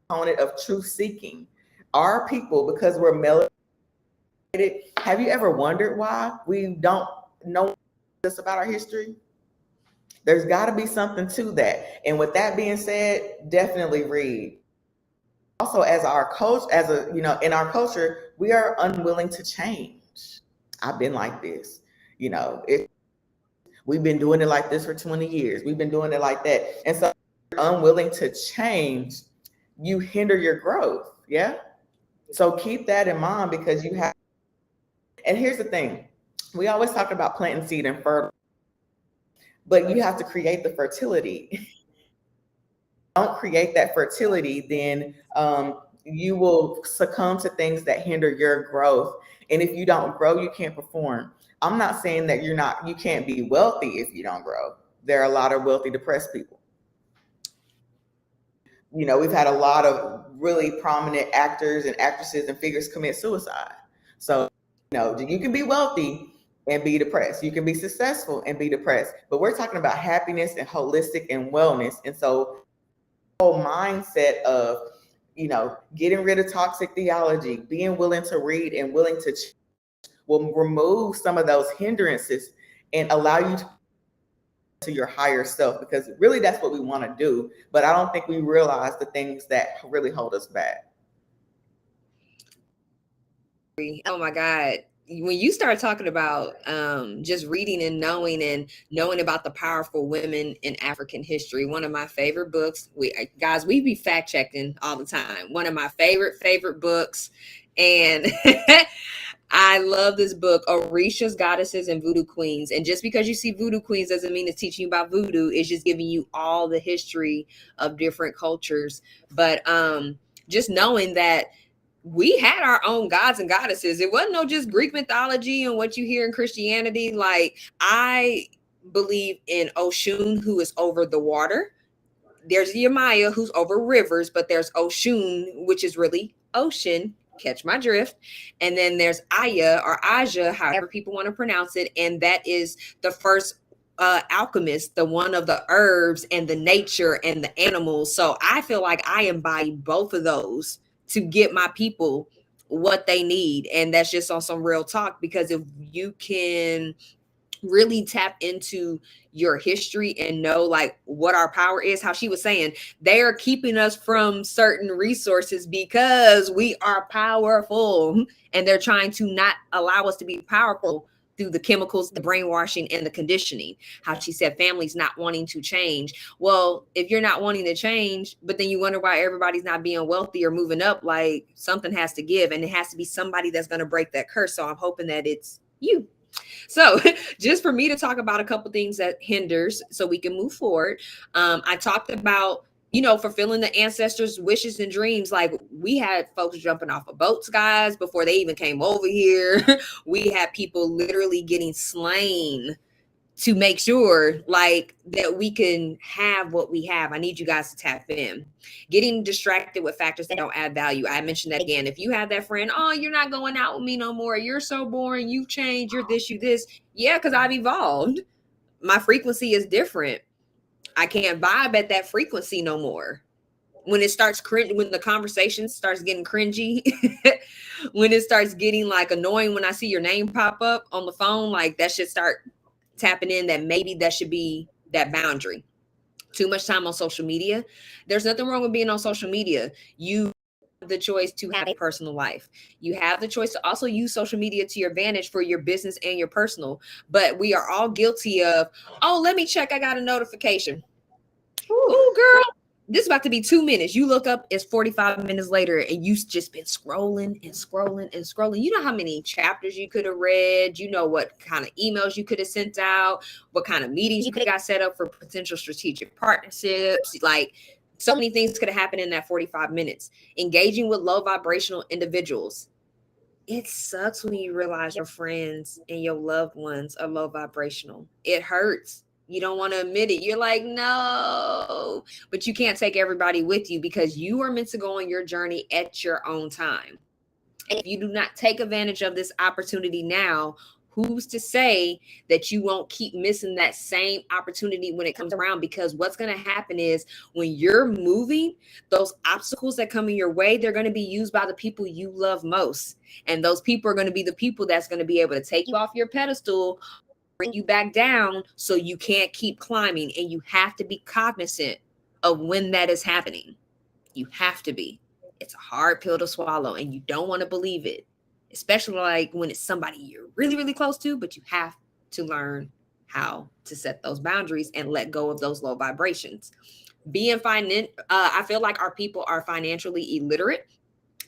Speaker 2: component of truth seeking. Our people, because we're melanated, have you ever wondered why we don't know this about our history? There's got to be something to that. And with that being said, definitely read. Also, as our coach, in our culture, we are unwilling to change. I've been like this, we've been doing it like this for 20 years. We've been doing it like that. And so, unwilling to change, you hinder your growth. Yeah. So keep that in mind because you have, and here's the thing. We always talk about planting seed and fertile, but you have to create the fertility. Don't create that fertility, then you will succumb to things that hinder your growth. And if you don't grow, you can't perform. I'm not saying that you can't be wealthy if you don't grow. There are a lot of wealthy depressed people. You know, we've had a lot of really prominent actors and actresses and figures commit suicide. So, you know, you can be wealthy and be depressed. You can be successful and be depressed. But we're talking about happiness and holistic and wellness. And so, whole mindset of, you know, getting rid of toxic theology, being willing to read and willing to will remove some of those hindrances and allow you to your higher self, because really that's what we want to do. But I don't think we realize the things that really hold us back.
Speaker 1: Oh my God. When you start talking about just reading and knowing about the powerful women in African history, one of my favorite books. We be fact checking all the time. One of my favorite books, and I love this book, Orisha's Goddesses and Voodoo Queens. And just because you see Voodoo Queens doesn't mean it's teaching you about voodoo. It's just giving you all the history of different cultures. But just knowing that we had our own gods and goddesses. It wasn't no just Greek mythology and what you hear in Christianity. Like, I believe in Oshun, who is over the water. There's Yemaya, who's over rivers, but there's Oshun, which is really ocean. Catch my drift. And then there's Aya or Aja, however people want to pronounce it. And that is the first alchemist, the one of the herbs and the nature and the animals. So I feel like I embody both of those to get my people what they need. And that's just on some real talk, because if you can really tap into your history and know like what our power is, how she was saying, they are keeping us from certain resources because we are powerful, and they're trying to not allow us to be powerful through the chemicals, the brainwashing, and the conditioning. How she said families not wanting to change. Well, if you're not wanting to change, but then you wonder why everybody's not being wealthy or moving up, like something has to give, and it has to be somebody that's going to break that curse. So I'm hoping that it's you. So just for me to talk about a couple things that hinders so we can move forward. I talked about, fulfilling the ancestors' wishes and dreams. Like, we had folks jumping off of boats, guys, before they even came over here. We had people literally getting slain to make sure like that we can have what we have. I need you guys to tap in. Getting distracted with factors that don't add value. I mentioned that again. If you have that friend, oh, you're not going out with me no more, you're so boring, you've changed, you're this, you this. Yeah, because I've evolved. My frequency is different. I can't vibe at that frequency no more. When it starts when the conversation starts getting cringy, when it starts getting like annoying, when I see your name pop up on the phone, like that should start tapping in that maybe that should be that boundary. Too much time on social media. There's nothing wrong with being on social media. You have the choice to have a personal life. You have the choice to also use social media to your advantage for your business and your personal. But we are all guilty of, oh, let me check. I got a notification. Oh, girl, this is about to be 2 minutes. You look up, it's 45 minutes later, and you've just been scrolling and scrolling and scrolling. You know how many chapters you could have read. You know what kind of emails you could have sent out, what kind of meetings you could have got set up for potential strategic partnerships. Like, so many things could have happened in that 45 minutes. Engaging with low vibrational individuals. It sucks when you realize your friends and your loved ones are low vibrational. It hurts. You don't want to admit it. You're like, no, but you can't take everybody with you because you are meant to go on your journey at your own time. And if you do not take advantage of this opportunity now, who's to say that you won't keep missing that same opportunity when it comes around? Because what's going to happen is when you're moving, those obstacles that come in your way, they're going to be used by the people you love most. And those people are going to be the people that's going to be able to take you off your pedestal, bring you back down so you can't keep climbing. And you have to be cognizant of when that is happening. You have to be. It's a hard pill to swallow and you don't want to believe it, especially like when it's somebody you're really, really close to, but you have to learn how to set those boundaries and let go of those low vibrations. I feel like our people are financially illiterate.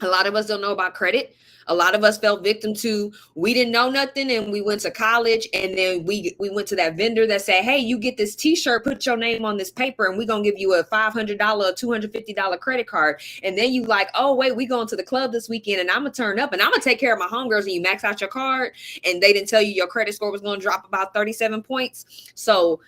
Speaker 1: A lot of us don't know about credit. A lot of us fell victim to, we didn't know nothing and we went to college, and then we went to that vendor that said, hey, you get this t-shirt, put your name on this paper, and we're going to give you a $500, $250 credit card. And then you like, oh, wait, we going to the club this weekend and I'm going to turn up and I'm going to take care of my homegirls, and you max out your card and they didn't tell you your credit score was going to drop about 37 points. So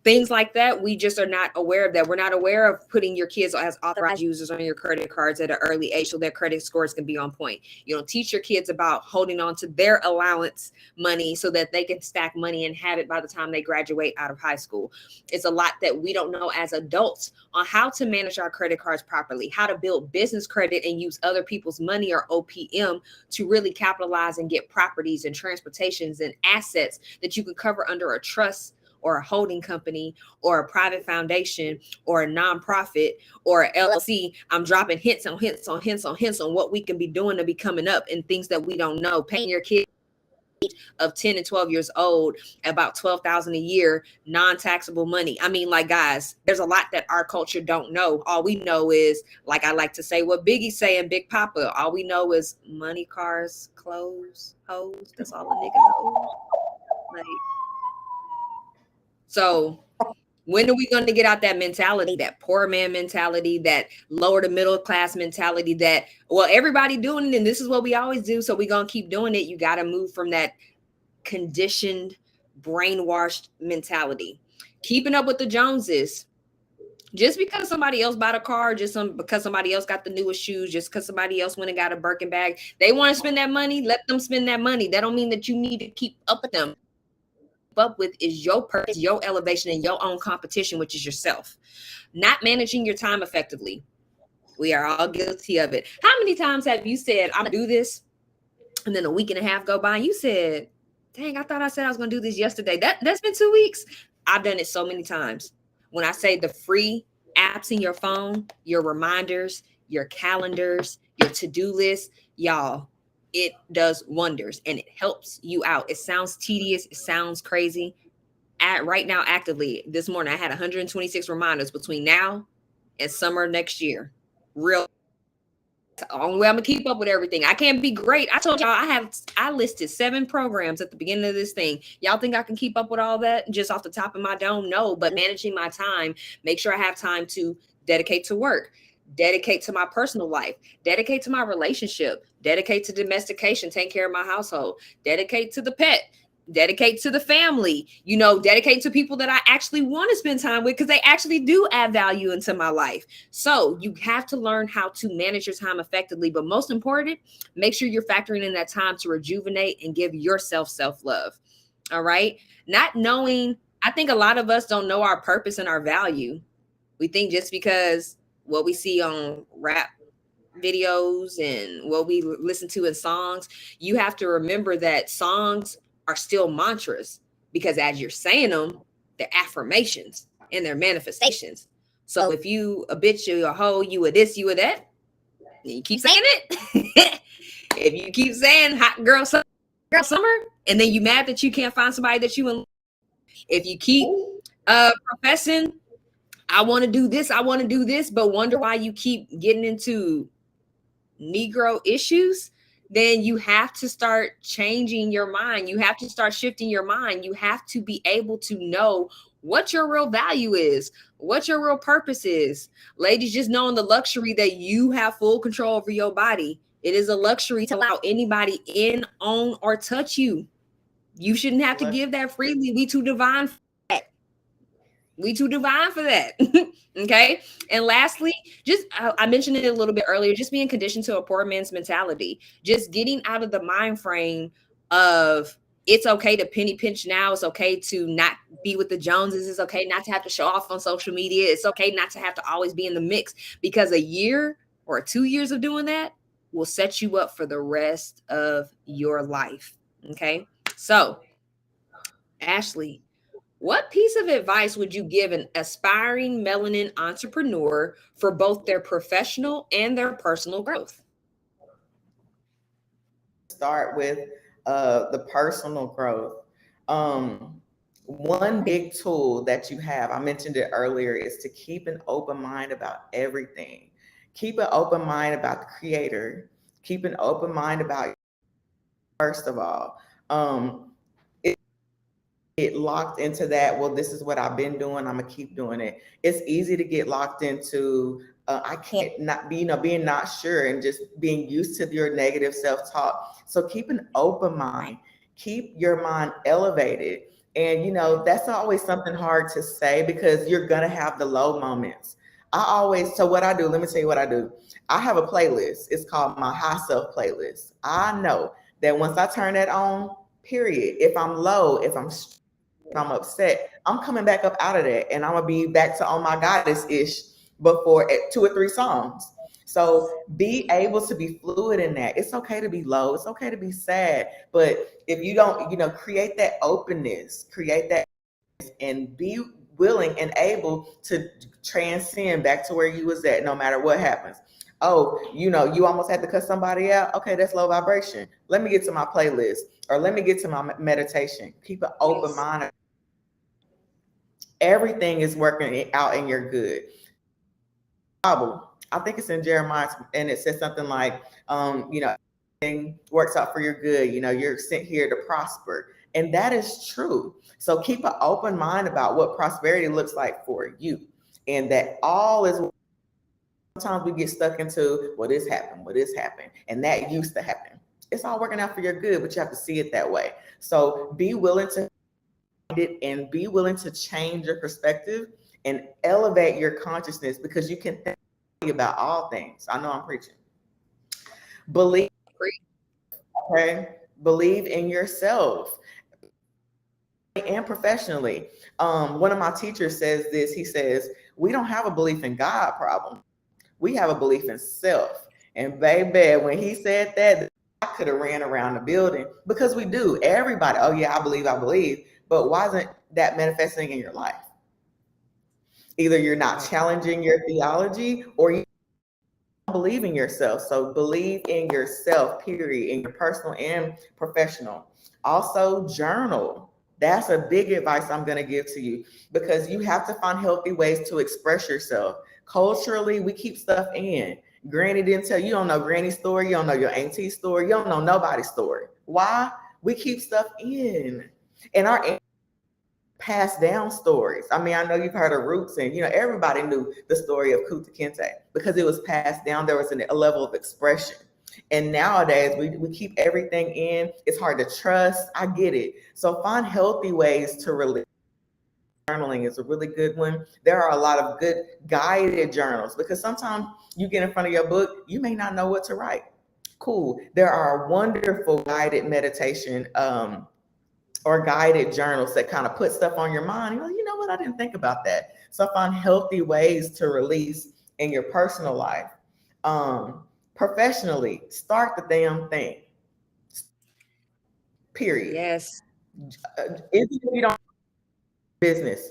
Speaker 1: things like that, we just are not aware of that. We're not aware of putting your kids as authorized users on your credit cards at an early age so their credit scores can be on point. You don't teach your kids about holding on to their allowance money so that they can stack money and have it by the time they graduate out of high school. It's a lot that we don't know as adults on how to manage our credit cards properly, how to build business credit and use other people's money, or OPM, to really capitalize and get properties and transportations and assets that you can cover under a trust or a holding company or a private foundation or a nonprofit or a LLC. I'm dropping hints on what we can be doing to be coming up, and things that we don't know. Paying your kids of 10 and 12 years old about $12,000 a year, non-taxable money. I mean, like, guys, there's a lot that our culture don't know. All we know is, like I like to say, what Biggie say in Big Papa, all we know is money, cars, clothes, hoes. That's all a nigga knows. Like, so when are we going to get out that mentality, that poor man mentality, that lower to middle class mentality, that, well, everybody doing it and this is what we always do, so we're going to keep doing it? You got to move from that conditioned, brainwashed mentality. Keeping up with the Joneses. Just because somebody else bought a car, because somebody else got the newest shoes, just because somebody else went and got a Birkin bag, they want to spend that money, let them spend that money. That don't mean that you need to keep up with them. Up with is your purpose, your elevation, and your own competition, which is yourself. Not managing your time effectively. We are all guilty of it. How many times have you said, I'm gonna do this, and then a week and a half go by and you said, dang, I thought I said I was gonna do this yesterday. That's been 2 weeks. I've done it so many times. When I say the free apps in your phone, your reminders, your calendars, your to-do list, y'all, it does wonders and it helps you out. It sounds tedious. It sounds crazy. Right now, actively, this morning, I had 126 reminders between now and summer next year. Real. Only way I'm gonna keep up with everything. I can't be great. I told y'all I listed 7 programs at the beginning of this thing. Y'all think I can keep up with all that just off the top of my dome? No, but managing my time, make sure I have time to dedicate to work, dedicate to my personal life, dedicate to my relationship, dedicate to domestication, take care of my household, dedicate to the pet, dedicate to the family, dedicate to people that I actually want to spend time with because they actually do add value into my life. So you have to learn how to manage your time effectively. But most important, make sure you're factoring in that time to rejuvenate and give yourself self-love. All right. Not knowing, I think a lot of us don't know our purpose and our value. We think just because what we see on rap videos and what we listen to in songs, you have to remember that songs are still mantras, because as you're saying them, they're affirmations and they're manifestations. So if you a bitch, you a hoe, you a this, you a that, and you keep saying it. If you keep saying hot girl summer, and then you mad that you can't find somebody that you in, if you keep professing, I want to do this, but wonder why you keep getting into Negro issues, then you have to start changing your mind. You have to start shifting your mind. You have to be able to know what your real value is, what your real purpose is. Ladies, just knowing the luxury that you have full control over your body. It is a luxury to allow anybody in, own, or touch you. You shouldn't have to give that freely. We too divine for that. Okay. And lastly, just I mentioned it a little bit earlier, just being conditioned to a poor man's mentality, just getting out of the mind frame of it's okay to penny pinch now. It's okay to not be with the Joneses. It's okay not to have to show off on social media. It's okay not to have to always be in the mix, because a year or 2 years of doing that will set you up for the rest of your life. Okay. So, Ashley, what piece of advice would you give an aspiring melanin entrepreneur for both their professional and their personal growth?
Speaker 2: Start with the personal growth. One big tool that you have, I mentioned it earlier, is to keep an open mind about everything. Keep an open mind about the creator. Keep an open mind about it, first of all. It get locked into that, well, this is what I've been doing, I'm gonna keep doing it. It's easy to get locked into I can't not be, being not sure and just being used to your negative self-talk. So keep an open mind, keep your mind elevated. And that's always something hard to say because you're gonna have the low moments. So what I do, let me tell you what I do. I have a playlist. It's called my high self playlist. I know that once I turn that on, period, if I'm low, if I'm upset, I'm coming back up out of that and I'm gonna be back to on my goddess ish before at 2 or 3 songs. So be able to be fluid in that. It's okay to be low. It's okay to be sad. But if you don't, create that openness, create that, and be willing and able to transcend back to where you was at, no matter what happens. Oh, you almost had to cut somebody out. Okay, that's low vibration. Let me get to my playlist or let me get to my meditation. Keep an open mind. Everything is working out and you're good. Bible, I think it's in Jeremiah, and it says something like, everything works out for your good. You're sent here to prosper. And that is true. So keep an open mind about what prosperity looks like for you. And that all is, sometimes we get stuck into, well, this happened, and that used to happen. It's all working out for your good, but you have to see it that way. So be willing to it and be willing to change your perspective and elevate your consciousness, because you can think about all things. I know I'm preaching. Believe, okay? Believe in yourself and professionally. One of my teachers says this. He says, we don't have a belief in God problem. We have a belief in self. And baby, when he said that, I could have ran around the building, because we do. Everybody, oh yeah, I believe. But why isn't that manifesting in your life? Either you're not challenging your theology or you don't believe in yourself. So believe in yourself, period, in your personal and professional. Also, journal. That's a big advice I'm going to give to you, because you have to find healthy ways to express yourself. Culturally, we keep stuff in. Granny didn't tell you, don't know Granny's story, you don't know your auntie's story, you don't know nobody's story. Why? We keep stuff in. And our passed down stories. I mean, I know you've heard of Roots, and everybody knew the story of Kuta Kinte because it was passed down. There was a level of expression. And nowadays we keep everything in. It's hard to trust. I get it. So find healthy ways to release. Journaling is a really good one. There are a lot of good guided journals, because sometimes you get in front of your book, you may not know what to write. Cool. There are wonderful guided meditation or guided journals that kind of put stuff on your mind. You know what? I didn't think about that. So find healthy ways to release in your personal life. Professionally, start the damn thing. Period.
Speaker 1: Yes.
Speaker 2: Even if you don't have business,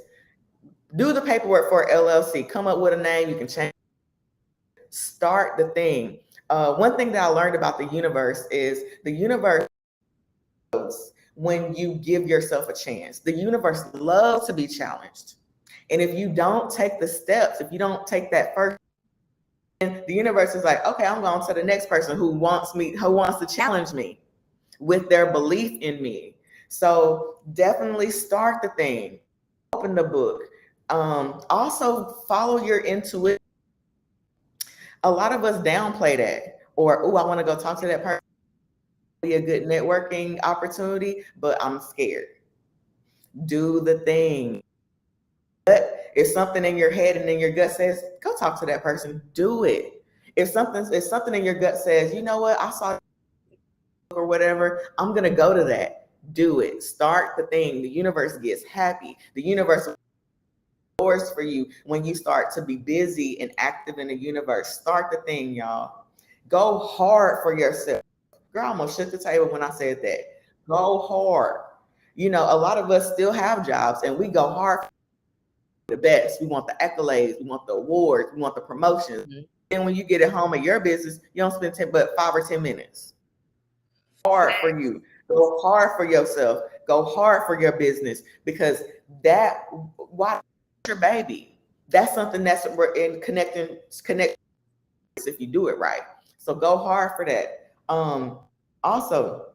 Speaker 2: do the paperwork for LLC. Come up with a name. You can change. Start the thing. One thing that I learned about the universe is the universe, when you give yourself a chance. The universe loves to be challenged. And if you don't take the steps, if you don't take that first, and the universe is like, okay, I'm going to the next person who wants to challenge me with their belief in me. So definitely start the thing, open the book. Also follow your intuition. A lot of us downplay that, or, oh, I want to go talk to that person. Be a good networking opportunity, but I'm scared. Do the thing. But if something in your head and in your gut says, go talk to that person, do it. If something in your gut says, you know what, I saw or whatever, I'm gonna go to that. Do it. Start the thing. The universe gets happy. The universe doors for you when you start to be busy and active in the universe. Start the thing, y'all. Go hard for yourself. Girl, I almost shook the table when I said that. Go hard. A lot of us still have jobs and we go hard for the best. We want the accolades, we want the awards, we want the promotions. Mm-hmm. And when you get at home at your business, you don't spend 5 or 10 minutes. Hard for you. Go hard for yourself. Go hard for your business, because why your baby? That's something that's we're in connect if you do it right. So go hard for that. Also,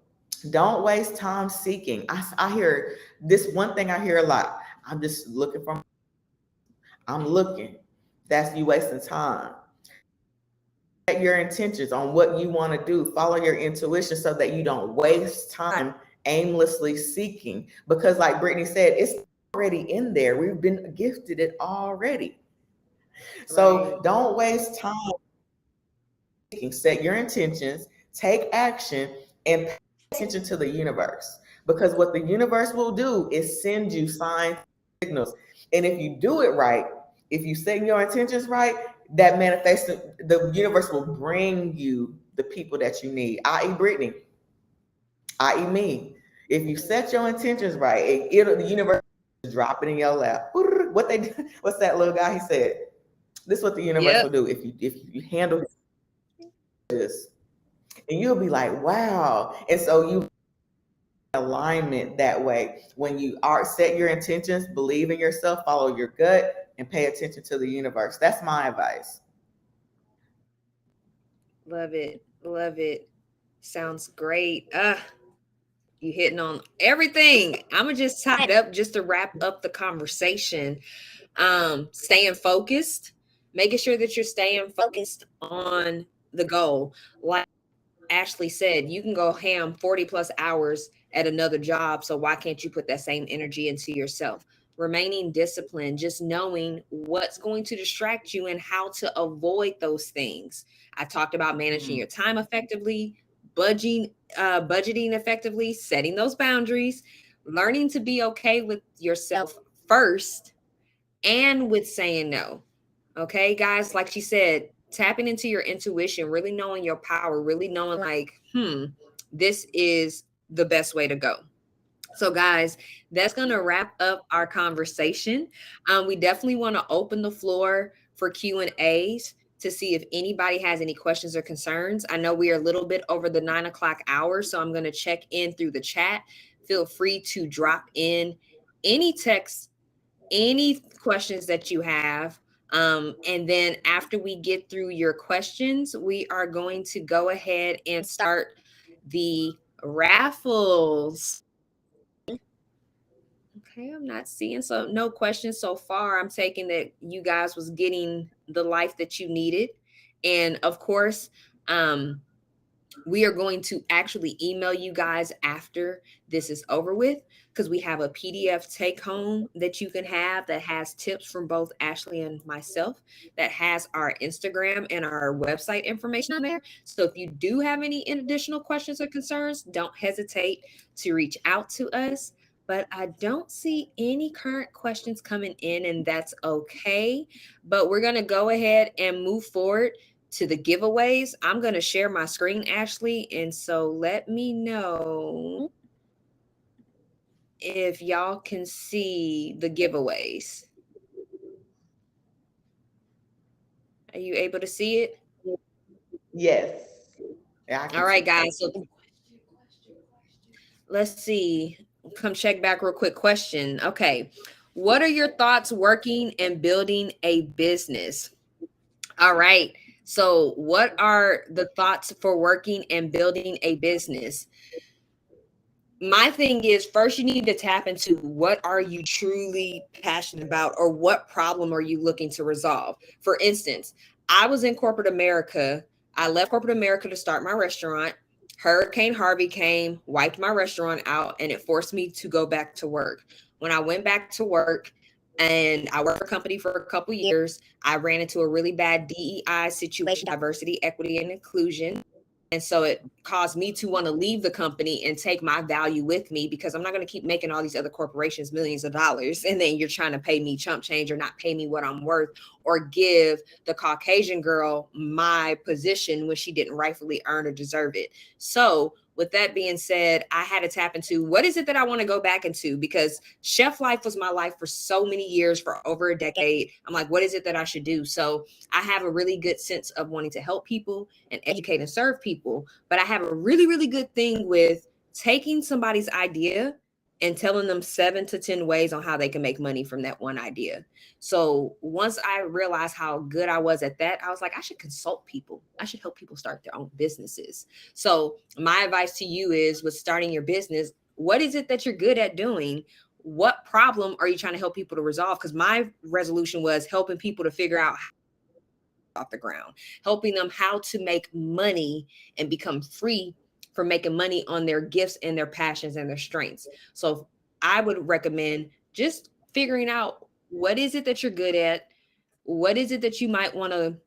Speaker 2: don't waste time seeking. I hear this one thing I hear a lot. I'm just looking for, I'm looking. That's you wasting time. Set your intentions on what you want to do. Follow your intuition so that you don't waste time aimlessly seeking. Because, like Brittany said, it's already in there. We've been gifted it already.
Speaker 1: Right.
Speaker 2: So don't waste time. Set your intentions, take action, and pay attention to the universe. Because what the universe will do is send you signs, signals. And if you do it right, if you set your intentions right, that manifestation, the universe will bring you the people that you need, i.e., Brittany, i.e., me. If you set your intentions right, the universe will drop it in your lap. What they what's that little guy? He said, "This is what the universe
Speaker 1: Yep.
Speaker 2: will do if you handle this." And you'll be like, wow. And so you alignment that way. When you are set your intentions, believe in yourself, follow your gut, and pay attention to the universe. That's my advice.
Speaker 1: Love it. Love it. Sounds great. You hitting on everything. I'm gonna just tie it up just to wrap up the conversation. Staying focused, making sure that you're staying focused on the goal. Like Ashley said, you can go ham 40 plus hours at another job. So why can't you put that same energy into yourself? Remaining disciplined, just knowing what's going to distract you and how to avoid those things. I talked about managing
Speaker 2: Mm.
Speaker 1: your time effectively, budgeting effectively, setting those boundaries, learning to be okay with yourself first, and with saying no. Okay, guys, like she said, tapping into your intuition, really knowing your power, really knowing, like, this is the best way to go. So, guys, that's going to wrap up our conversation. We definitely want to open the floor for Q&As to see if anybody has any questions or concerns. I know we are a little bit over the 9 o'clock hour, so I'm going to check in through the chat. Feel free to drop in any text, any questions that you have. And then after we get through your questions, we are going to go ahead and start the raffles. Okay, I'm not seeing no questions so far. I'm taking that you guys was getting the life that you needed. And of course, um, we are going to actually email you guys after this is over with, because we have a PDF take home that you can have that has tips from both Ashley and myself, that has our Instagram and our website information on there. So if you do have any additional questions or concerns, don't hesitate to reach out to us. But I don't see any current questions coming in, and that's okay. But we're going to go ahead and move forward to the giveaways. I'm going to share my screen, Ashley. And so let me know if y'all can see the giveaways. Are you able to see it?
Speaker 2: Yes. Yeah, I
Speaker 1: All
Speaker 2: can
Speaker 1: right,
Speaker 2: see.
Speaker 1: guys. So let's see. Come check back real quick. Question. Okay. What are your thoughts working and building a business? All right. So, what are the thoughts for working and building a business? My thing is, first you need to tap into what are you truly passionate about, or what problem are you looking to resolve. For instance, I was in corporate America. I left corporate America to start my restaurant. Hurricane Harvey came, wiped my restaurant out, and it forced me to go back to work. When I went back to work, and I worked for a company for a couple years, I ran into a really bad DEI situation, diversity, equity, and inclusion. And so it caused me to want to leave the company and take my value with me, because I'm not going to keep making all these other corporations millions of dollars. And then you're trying to pay me chump change, or not pay me what I'm worth, or give the Caucasian girl my position when she didn't rightfully earn or deserve it. So with that being said, I had to tap into what is it that I want to go back into, because chef life was my life for so many years, for over a decade. I'm like, what is it that I should do? So I have a really good sense of wanting to help people and educate and serve people, but I have a really, really good thing with taking somebody's idea and telling them 7 to 10 ways on how they can make money from that one idea. So once I realized how good I was at that, I was like, I should consult people. I should help people start their own businesses. So my advice to you is, with starting your business, what is it that you're good at doing? What problem are you trying to help people to resolve? Because my resolution was helping people to figure out off the ground, helping them how to make money and become free from making money on their gifts and their passions and their strengths. So I would recommend just figuring out, what is it that you're good at? What is it that you might want to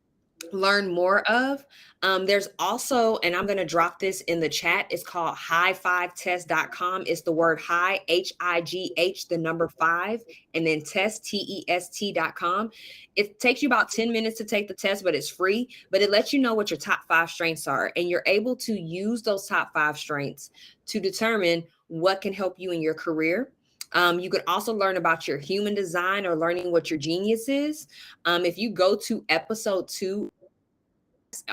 Speaker 1: learn more of? There's also, and I'm going to drop this in the chat, it's called high5test.com. It's the word high, HIGH, the number 5, and then test, TEST.com. It takes you about 10 minutes to take the test, but it's free. But it lets you know what your top 5 strengths are, and you're able to use those top 5 strengths to determine what can help you in your career. You can also learn about your human design, or learning what your genius is. If you go to episode 2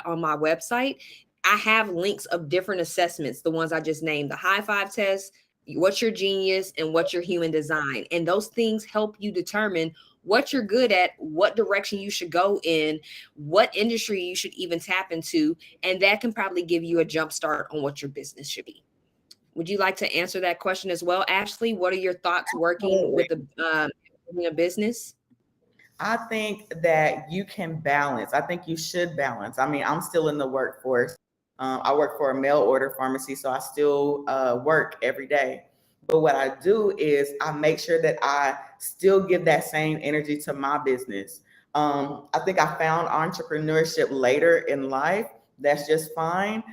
Speaker 1: on my website, I have links of different assessments, the ones I just named, the high 5 test, what's your genius, and what's your human design. And those things help you determine what you're good at, what direction you should go in, what industry you should even tap into. And that can probably give you a jump start on what your business should be. Would you like to answer that question as well, Ashley? What are your thoughts working with a business?
Speaker 2: I think that you can balance. I think you should balance. I mean, I'm still in the workforce. I work for a mail order pharmacy, so I still work every day. But what I do is I make sure that I still give that same energy to my business. I think I found entrepreneurship later in life. That's just fine.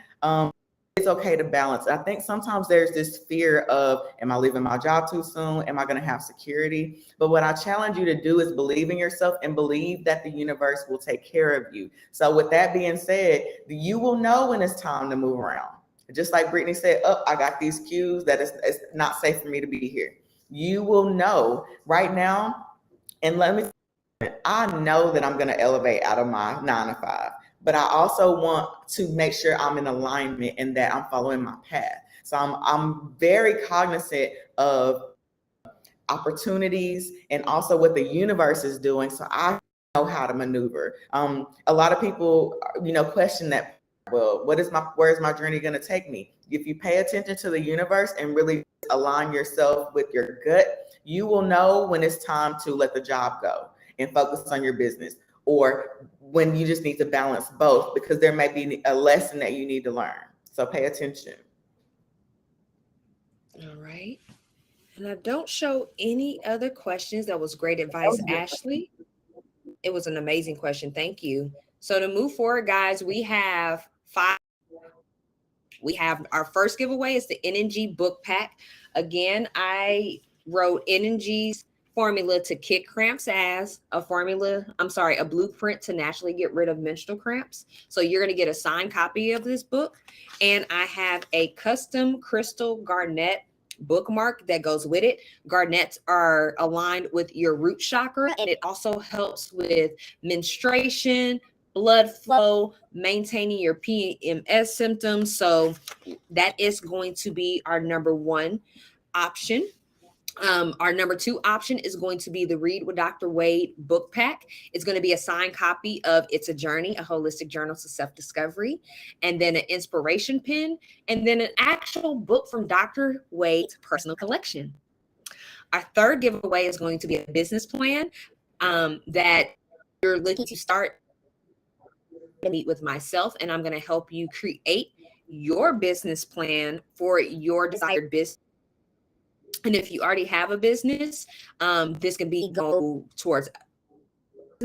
Speaker 2: It's okay to balance. I think sometimes there's this fear of, am I leaving my job too soon? Am I going to have security? But what I challenge you to do is believe in yourself and believe that the universe will take care of you. So with that being said, you will know when it's time to move around. Just like Brittany said, oh, I got these cues that it's not safe for me to be here. You will know right now. And let me, I know that I'm going to elevate out of my 9 to 5, but I also want to make sure I'm in alignment and that I'm following my path. So I'm very cognizant of opportunities and also what the universe is doing, so I know how to maneuver. A lot of people, question that. Well, where is my journey going to take me? If you pay attention to the universe and really align yourself with your gut, you will know when it's time to let the job go and focus on your business, or when you just need to balance both, because there may be a lesson that you need to learn. So pay attention.
Speaker 1: All right. And I don't show any other questions. That was great advice, Ashley. It was an amazing question. Thank you. So to move forward, guys, we have 5. We have our first giveaway is the NNG book pack. Again, I wrote NNG's formula to kick cramps as a blueprint to naturally get rid of menstrual cramps. So you're going to get a signed copy of this book. And I have a custom crystal garnet bookmark that goes with it. Garnets are aligned with your root chakra, and it also helps with menstruation, blood flow, maintaining your PMS symptoms. So that is going to be our number 1 option. Our number 2 option is going to be the Read with Dr. Wade book pack. It's going to be a signed copy of It's a Journey, a holistic journal to self-discovery, and then an inspiration pin, and then an actual book from Dr. Wade's personal collection. Our third giveaway is going to be a business plan that you're looking to start. Meet with myself, and I'm going to help you create your business plan for your desired business. And if you already have a business, this can be go towards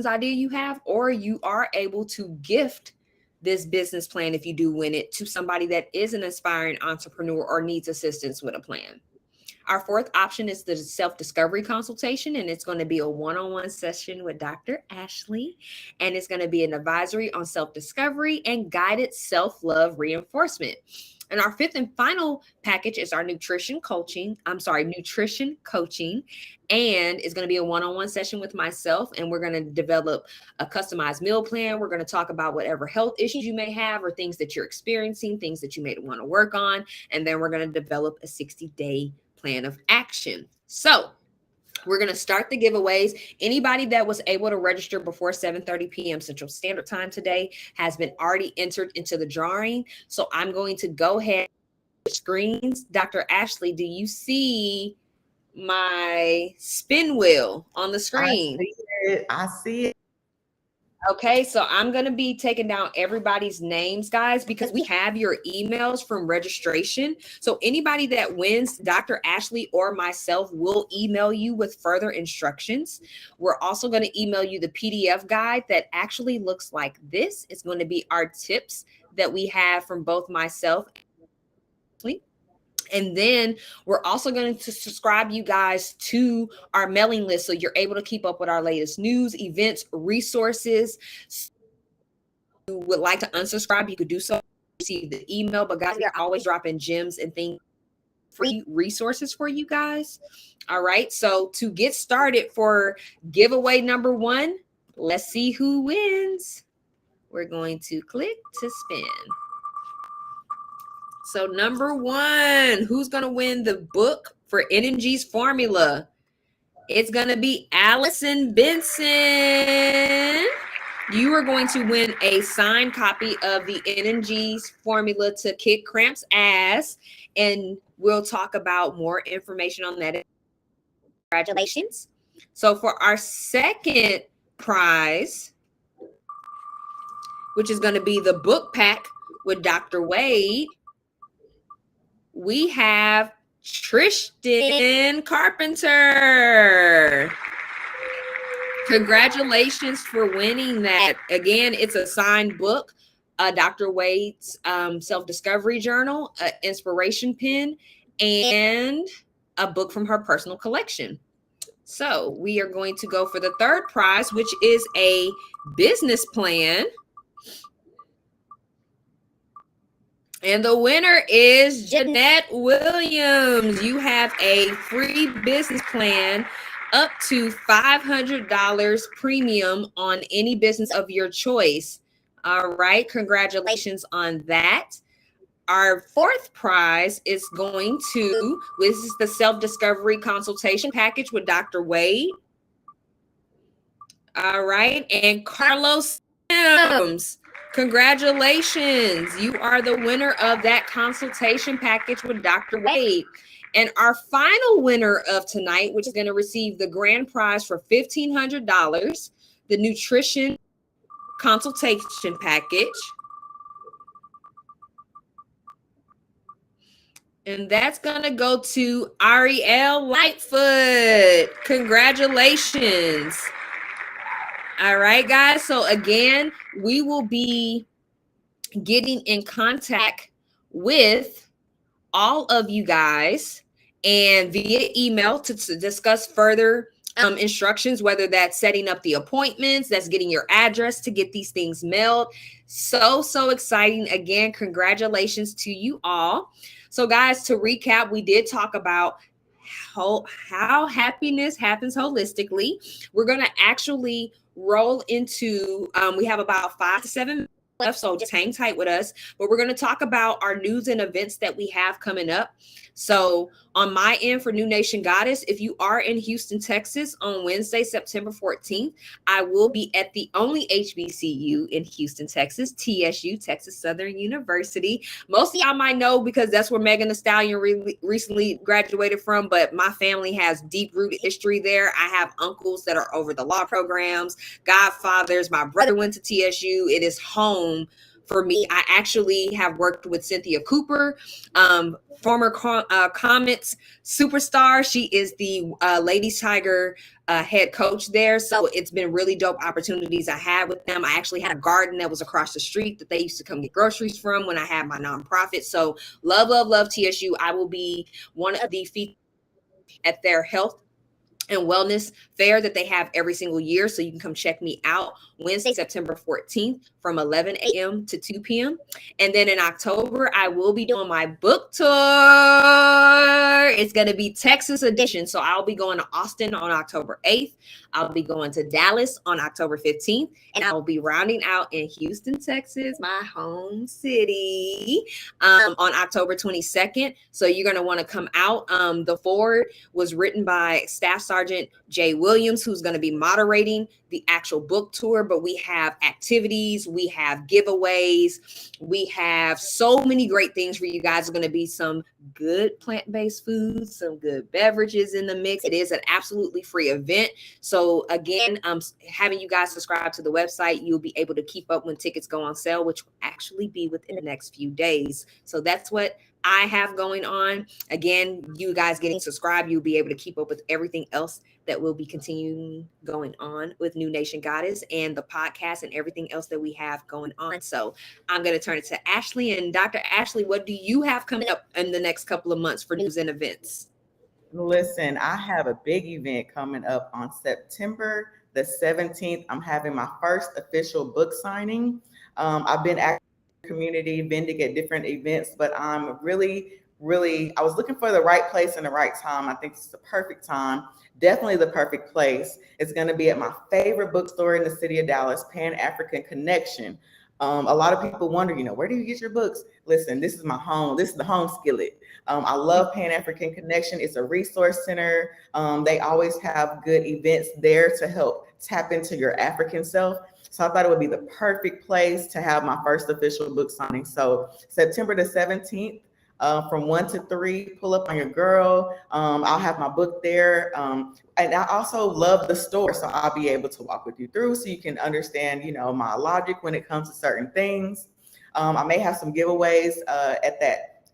Speaker 1: idea you have, or you are able to gift this business plan, if you do win it, to somebody that is an aspiring entrepreneur or needs assistance with a plan. Our fourth option is the self-discovery consultation, and it's going to be a one-on-one session with Dr. Ashley, and it's going to be an advisory on self-discovery and guided self-love reinforcement. And our fifth and final package is our nutrition coaching, and it's going to be a one-on-one session with myself, and we're going to develop a customized meal plan. We're going to talk about whatever health issues you may have or things that you're experiencing, things that you may want to work on, and then we're going to develop a 60-day plan of action. So we're going to start the giveaways. Anybody that was able to register before 7:30 p.m. Central Standard Time today has been already entered into the drawing. So I'm going to go ahead and screens. Dr. Ashley, do you see my spin wheel on the screen?
Speaker 2: I see it.
Speaker 1: Okay, so I'm going to be taking down everybody's names, guys, because we have your emails from registration. So anybody that wins, Dr. Ashley or myself will email you with further instructions. We're also going to email you the PDF guide that actually looks like this. It's going to be our tips that we have from both myself and Ashley. And then we're also going to subscribe you guys to our mailing list so you're able to keep up with our latest news, events, resources. If you would like to unsubscribe, you could do so. Receive the email, but guys, we are always dropping gems and things, free resources for you guys. All right. So to get started for giveaway number 1, let's see who wins. We're going to click to spin. So number 1, who's going to win the book for NNG's formula? It's going to be Allison Benson. You are going to win a signed copy of the NNG's formula to kick cramps ass. And we'll talk about more information on that. Congratulations. So for our second prize, which is going to be the book pack with Dr. Wade, we have Tristan Carpenter. Congratulations for winning that. Again, it's a signed book, Dr. Wade's self-discovery journal, inspiration pin, and a book from her personal collection. So we are going to go for the third prize, which is a business plan. And the winner is Jeanette Williams. You have a free business plan up to $500 premium on any business of your choice. All right. Congratulations on that. Our fourth prize is going to, this is the self-discovery consultation package with Dr. Wade. All right. And Carlos Sims. Congratulations. You are the winner of that consultation package with Dr. Wade. And our final winner of tonight, which is going to receive the grand prize for $1,500, the nutrition consultation package. And that's going to go to Ariel Lightfoot. Congratulations. All right, guys. So again, we will be getting in contact with all of you guys and via email to discuss further instructions, whether that's setting up the appointments, that's getting your address to get these things mailed. So exciting. Again, congratulations to you all. So guys, to recap, we did talk about how happiness happens holistically. We're going to actually roll into, we have about 5 to 7 minutes left, so just hang tight with us. But we're going to talk about our news and events that we have coming up. So on my end for New Nation Goddess, if you are in Houston, Texas on Wednesday, September 14th, I will be at the only HBCU in Houston, Texas, TSU, Texas Southern University. Most of y'all might know because that's where Megan Thee Stallion recently graduated from, but my family has deep-rooted history there. I have uncles that are over the law programs, godfathers. My brother went to TSU. It is home for me. I actually have worked with Cynthia Cooper, former Comets superstar. She is the Ladies Tiger head coach there. So it's been really dope opportunities I had with them. I actually had a garden that was across the street that they used to come get groceries from when I had my nonprofit. So love TSU. I will be one of the featured at their health and wellness fair that they have every single year. So you can come check me out Wednesday, September 14th from 11 a.m. to 2 p.m. And then in October, I will be doing my book tour it's going to be Texas edition. So I'll be going to Austin on October 8th. I'll be going to Dallas on October 15th. And I'll be rounding out in Houston, Texas, my home city, on October 22nd. So you're going to want to come out. The forward was written by Staff Sergeant Jay Williams, who's going to be moderating the actual book tour. But we have activities, we have giveaways, we have so many great things for you guys. Are going to be some good plant-based foods, some good beverages in the mix. It is an absolutely free event. So again, having you guys subscribe to the website, you'll be able to keep up when tickets go on sale, which will actually be within the next few days. So that's what I have going on. Again, you guys getting subscribed, you'll be able to keep up with everything else that will be continuing going on with New Nation Goddess and the podcast and everything else that we have going on. So I'm going to turn it to Ashley. And Dr. Ashley, what do you have coming up in the next couple of months for news and events?
Speaker 2: Listen, I have a big event coming up on September the 17th. I'm having my first official book signing. I've been active in the community, vending at different events, but I'm really, I was looking for the right place and the right time. I think it's the perfect time, definitely the perfect place. It's going to be at my favorite bookstore in the city of Dallas, Pan African Connection. A lot of people wonder, where do you get your books? Listen, this is my home. This is the home skillet. I love Pan African Connection. It's a resource center. They always have good events there to help tap into your African self. So I thought it would be the perfect place to have my first official book signing. So September the 17th, from 1 to 3, pull up on your girl. I'll have my book there. And I also love the store, so I'll be able to walk with you through so you can understand, my logic when it comes to certain things. I may have some giveaways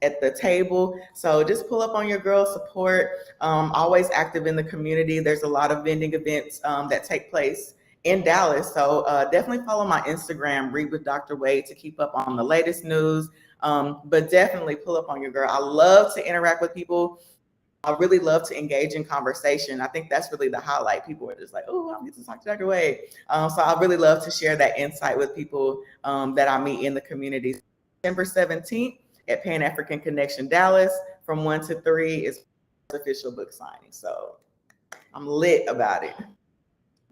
Speaker 2: at the table. So just pull up on your girl, support. Always active in the community. There's a lot of vending events that take place in Dallas. So definitely follow my Instagram, Read with Dr. Wade, to keep up on the latest news. But definitely pull up on your girl. I love to interact with people. I really love to engage in conversation. I think that's really the highlight. People are just like, oh, I'm getting to talk to Dr. Wade. So I really love to share that insight with people that I meet in the community. September 17th at Pan African Connection Dallas from 1 to 3 is official book signing. So I'm lit about it.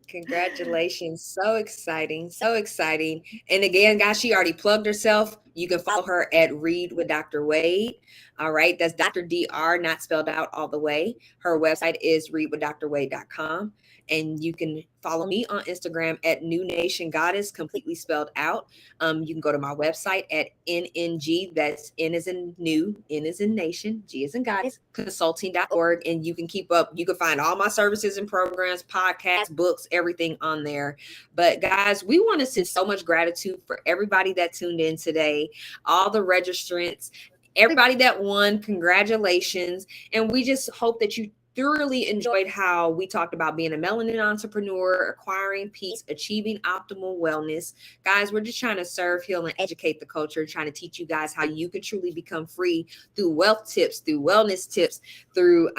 Speaker 1: Congratulations. So exciting. So exciting. And again, guys, she already plugged herself. You can follow her at Read with Dr. Wade. All right. That's Dr. Dr. not spelled out all the way. Her website is readwithdrwade.com. And you can follow me on Instagram at New Nation Goddess, completely spelled out. You can go to my website at NNG, that's N as in new, N as in nation, G as in goddess, consulting.org. And you can keep up. You can find all my services and programs, podcasts, books, everything on there. But guys, we want to send so much gratitude for everybody that tuned in today, all the registrants, everybody that won. Congratulations. And we just hope that you thoroughly enjoyed how we talked about being a melanin entrepreneur, acquiring peace, achieving optimal wellness. Guys, we're just trying to serve, heal, and educate the culture, trying to teach you guys how you can truly become free through wealth tips, through wellness tips, through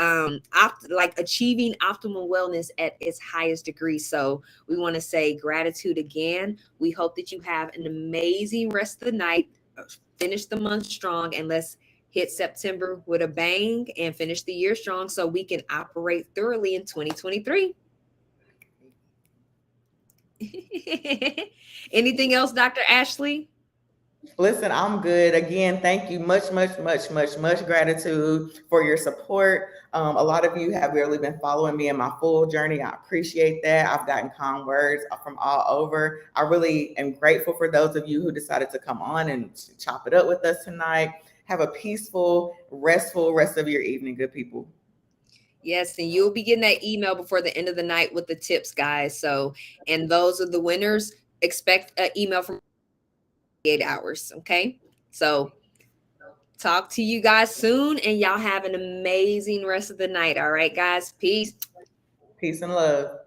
Speaker 1: achieving optimal wellness at its highest degree. So we want to say gratitude again. We hope that you have an amazing rest of the night. Finish the month strong, and let's hit September with a bang and finish the year strong so we can operate thoroughly in 2023. Anything else, Dr. Ashley?
Speaker 2: Listen, I'm good. Again, thank you. Much gratitude for your support. A lot of you have really been following me in my full journey. I appreciate that. I've gotten kind words from all over. I really am grateful for those of you who decided to come on and chop it up with us tonight. Have a peaceful, restful rest of your evening, good people.
Speaker 1: Yes, and you'll be getting that email before the end of the night with the tips, guys. So, and those are the winners. Expect an email from 8 hours. Okay. So talk to you guys soon, and y'all have an amazing rest of the night. All right, guys. Peace.
Speaker 2: Peace and love.